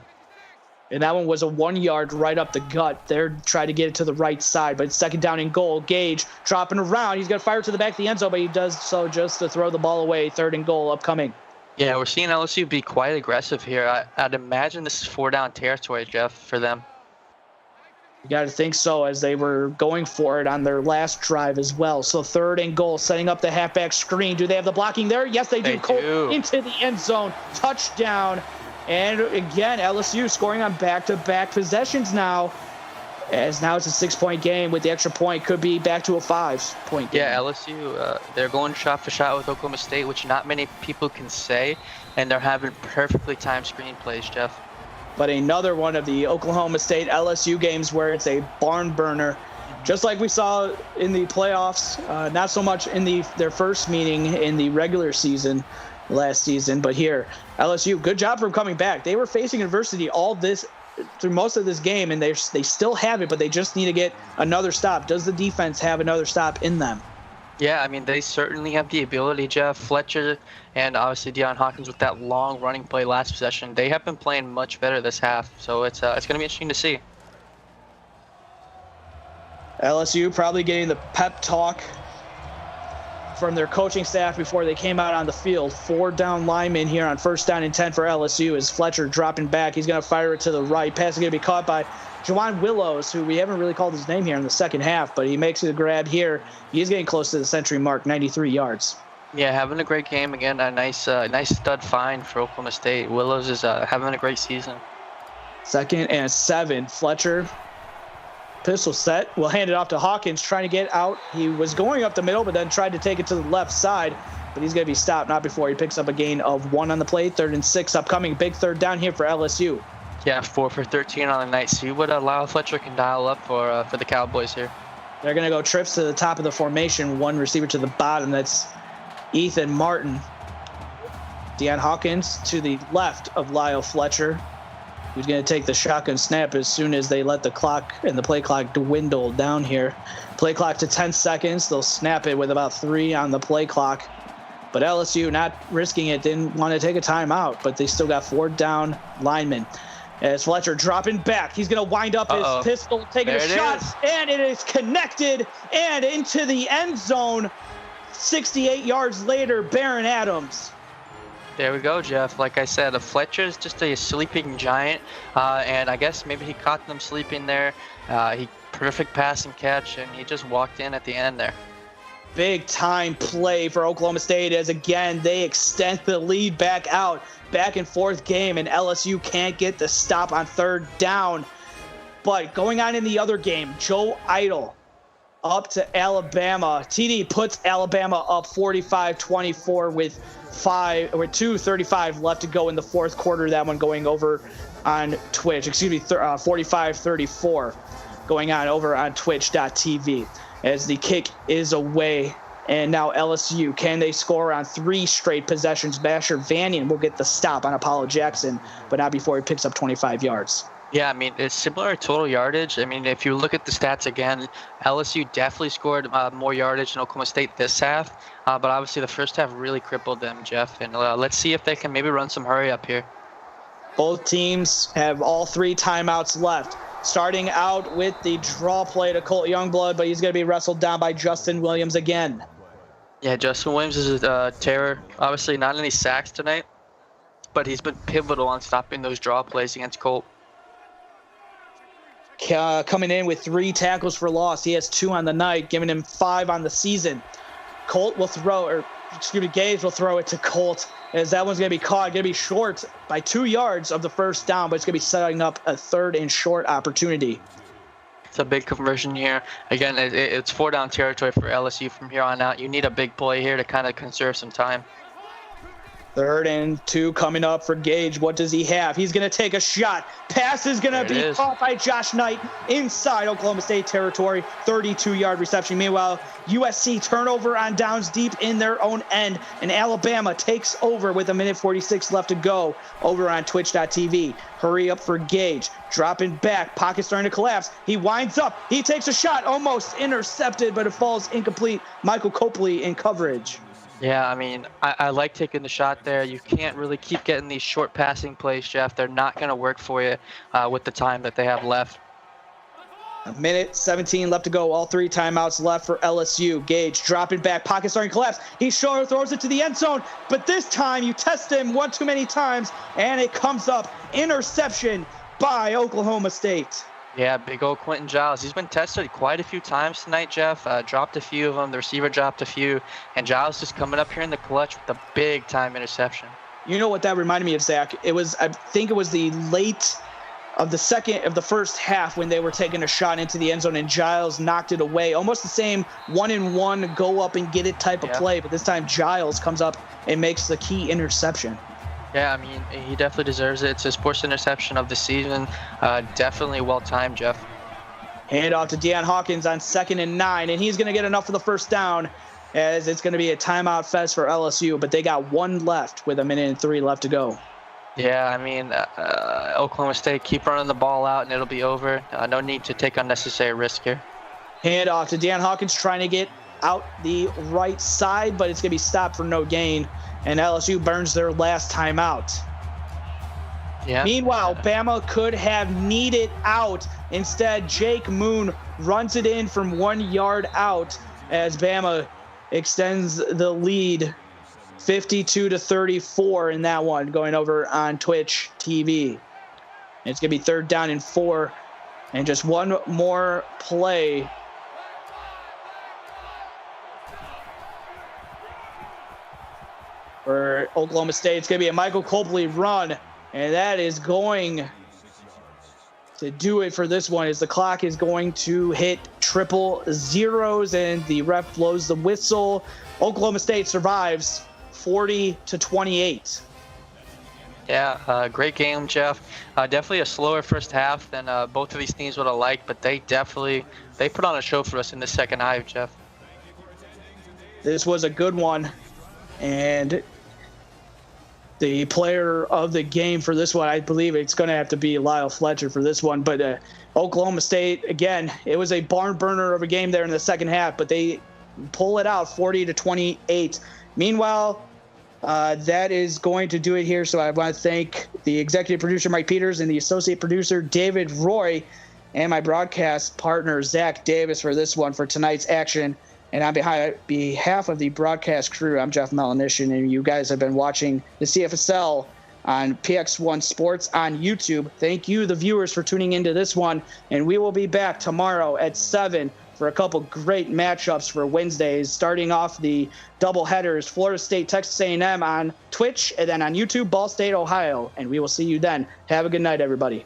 Speaker 1: And that one was a 1 yard right up the gut. They're trying to get it to the right side, but it's 2nd down and goal. Gage dropping around. He's going to fire to the back of the end zone, but he does so just to throw the ball away. 3rd and goal upcoming.
Speaker 2: Yeah, we're seeing LSU be quite aggressive here. I'd imagine this is 4-down territory, Jeff, for them.
Speaker 1: You got to think so, as they were going for it on their last drive as well. So 3rd and goal, setting up the halfback screen. Do they have the blocking there? Yes, they do. Colt into the end zone. Touchdown. And again, LSU scoring on back-to-back possessions now. As now it's a 6-point game with the extra point. Could be back to a 5-point game.
Speaker 2: Yeah, LSU, they're going shot for shot with Oklahoma State, which not many people can say. And they're having perfectly timed screenplays, Jeff.
Speaker 1: But another one of the Oklahoma State LSU games where it's a barn burner. Just like we saw in the playoffs, not so much in their first meeting in the regular season last season, but here, LSU, good job for coming back. They were facing adversity all this through most of this game, and they still have it, but they just need to get another stop. Does the defense have another stop in them?
Speaker 2: Yeah, I mean, they certainly have the ability, Jeff. Fletcher and obviously Deion Hawkins with that long running play last possession. They have been playing much better this half, so it's going to be interesting to see.
Speaker 1: LSU probably getting the pep talk from their coaching staff before they came out on the field. 4 down linemen here on 1st down and 10 for LSU as Fletcher dropping back. He's going to fire it to the right. Pass is going to be caught by Juwan Willows, who we haven't really called his name here in the second half, but he makes the grab here. He's getting close to the century mark, 93 yards.
Speaker 2: Yeah, having a great game again. A nice stud find for Oklahoma State. Willows is having a great season.
Speaker 1: 2nd and 7. Fletcher, pistol set. Will hand it off to Hawkins, trying to get out. He was going up the middle, but then tried to take it to the left side. But he's going to be stopped, not before he picks up a gain of 1 on the play. 3rd and 6 upcoming. Big 3rd down here for LSU.
Speaker 2: Yeah, 4 for 13 on the night. See what Lyle Fletcher can dial up for the Cowboys here.
Speaker 1: They're going to go trips to the top of the formation. 1 receiver to the bottom. That's Ethan Martin. Deion Hawkins to the left of Lyle Fletcher, who's going to take the shotgun snap as soon as they let the clock and the play clock dwindle down here. Play clock to 10 seconds. They'll snap it with about 3 on the play clock. But LSU, not risking it, didn't want to take a timeout, but they still got 4 down linemen. As Fletcher dropping back, he's going to wind up his pistol, taking a shot, and it is connected and into the end zone. 68 yards later, Baron Adams.
Speaker 2: There we go, Jeff. Like I said, Fletcher's just a sleeping giant, and I guess maybe he caught them sleeping there. He perfect pass and catch, and he just walked in at the end there.
Speaker 1: Big time play for Oklahoma State as, again, they extend the lead back out. Back and forth game, and LSU can't get the stop on 3rd down. But going on in the other game, Joe Idle up to Alabama. TD puts Alabama up 45-24 with 2:35 left to go in the 4th quarter. That one going over on Twitch. 45-34 going on over on twitch.tv as the kick is away. And now LSU, can they score on 3 straight possessions? Basher Vanian will get the stop on Apollo Jackson, but not before he picks up 25 yards.
Speaker 2: Yeah, I mean, it's similar total yardage. I mean, if you look at the stats again, LSU definitely scored more yardage than Oklahoma State this half, but obviously the first half really crippled them, Jeff. And let's see if they can maybe run some hurry up here.
Speaker 1: Both teams have all 3 timeouts left. Starting out with the draw play to Colt Youngblood, but he's going to be wrestled down by Justin Williams again.
Speaker 2: Yeah, Justin Williams is a terror. Obviously not any sacks tonight, but he's been pivotal on stopping those draw plays against Colt.
Speaker 1: Coming in with 3 tackles for loss. He has 2 on the night, giving him 5 on the season. Gage will throw it to Colt, as that one's going to be caught. Going to be short by 2 yards of the 1st down, but it's going to be setting up a 3rd and short opportunity.
Speaker 2: It's a big conversion here. Again, it's 4 down territory for LSU from here on out. You need a big play here to kind of conserve some time.
Speaker 1: 3rd and 2 coming up for Gage. What does he have? He's going to take a shot. Pass is going to be caught by Josh Knight inside Oklahoma State territory. 32-yard reception. Meanwhile, USC turnover on downs deep in their own end, and Alabama takes over with 1:46 left to go over on twitch.tv. Hurry up for Gage. Dropping back. Pocket starting to collapse. He winds up. He takes a shot. Almost intercepted, but it falls incomplete. Michael Copley in coverage.
Speaker 2: Yeah, I mean, I like taking the shot there. You can't really keep getting these short passing plays, Jeff. They're not going to work for you with the time that they have left.
Speaker 1: 1:17 left to go. All 3 timeouts left for LSU. Gage dropping back. Pocket starting to collapse. He throws it to the end zone, but this time you test him one too many times, and it comes up. Interception by Oklahoma State.
Speaker 2: Yeah, big old Quentin Giles. He's been tested quite a few times tonight, Jeff. Dropped a few of them. The receiver dropped a few. And Giles just coming up here in the clutch with a big-time interception.
Speaker 1: You know what that reminded me of, Zach? I think it was the late of the first half when they were taking a shot into the end zone and Giles knocked it away. Almost the same 1-and-1, go up and get it type of play. But this time Giles comes up and makes the key interception.
Speaker 2: Yeah, I mean, he definitely deserves it. It's his 4th interception of the season. Definitely well-timed, Jeff.
Speaker 1: Hand off to Deion Hawkins on 2nd and 9, and he's going to get enough for the 1st down, as it's going to be a timeout fest for LSU, but they got 1 left with 1:03 left to go.
Speaker 2: Yeah, I mean, Oklahoma State keep running the ball out and it'll be over. No need to take unnecessary risk here.
Speaker 1: Hand off to Dan Hawkins, trying to get out the right side, but it's going to be stopped for no gain, and LSU burns their last timeout.
Speaker 2: Yeah.
Speaker 1: Meanwhile, Bama could have kneed out. Instead, Jake Moon runs it in from 1 yard out as Bama extends the lead 52-34 in that one, going over on Twitch TV. It's going to be 3rd down and 4, and just one more play. For Oklahoma State, it's going to be a Michael Copley run, and that is going to do it for this one, as the clock is going to hit triple zeros, and the ref blows the whistle. Oklahoma State survives 40-28.
Speaker 2: Yeah, great game, Jeff. Definitely a slower first half than both of these teams would have liked, but they put on a show for us in the second half, Jeff.
Speaker 1: This was a good one, and the player of the game for this one, I believe it's going to have to be Lyle Fletcher for this one. But Oklahoma State, again, it was a barn burner of a game there in the second half, but they pull it out 40-28. Meanwhile, that is going to do it here. So I want to thank the executive producer, Mike Peters, and the associate producer, David Roy, and my broadcast partner, Zach Davis, for this one, for tonight's action. And on behalf of the broadcast crew, I'm Jeff Melanishin, and you guys have been watching the CFSL on PX1 Sports on YouTube. Thank you, the viewers, for tuning into this one, and we will be back tomorrow at 7 for a couple great matchups for Wednesdays, starting off the doubleheaders, Florida State, Texas A&M on Twitch, and then on YouTube, Ball State, Ohio. And we will see you then. Have a good night, everybody.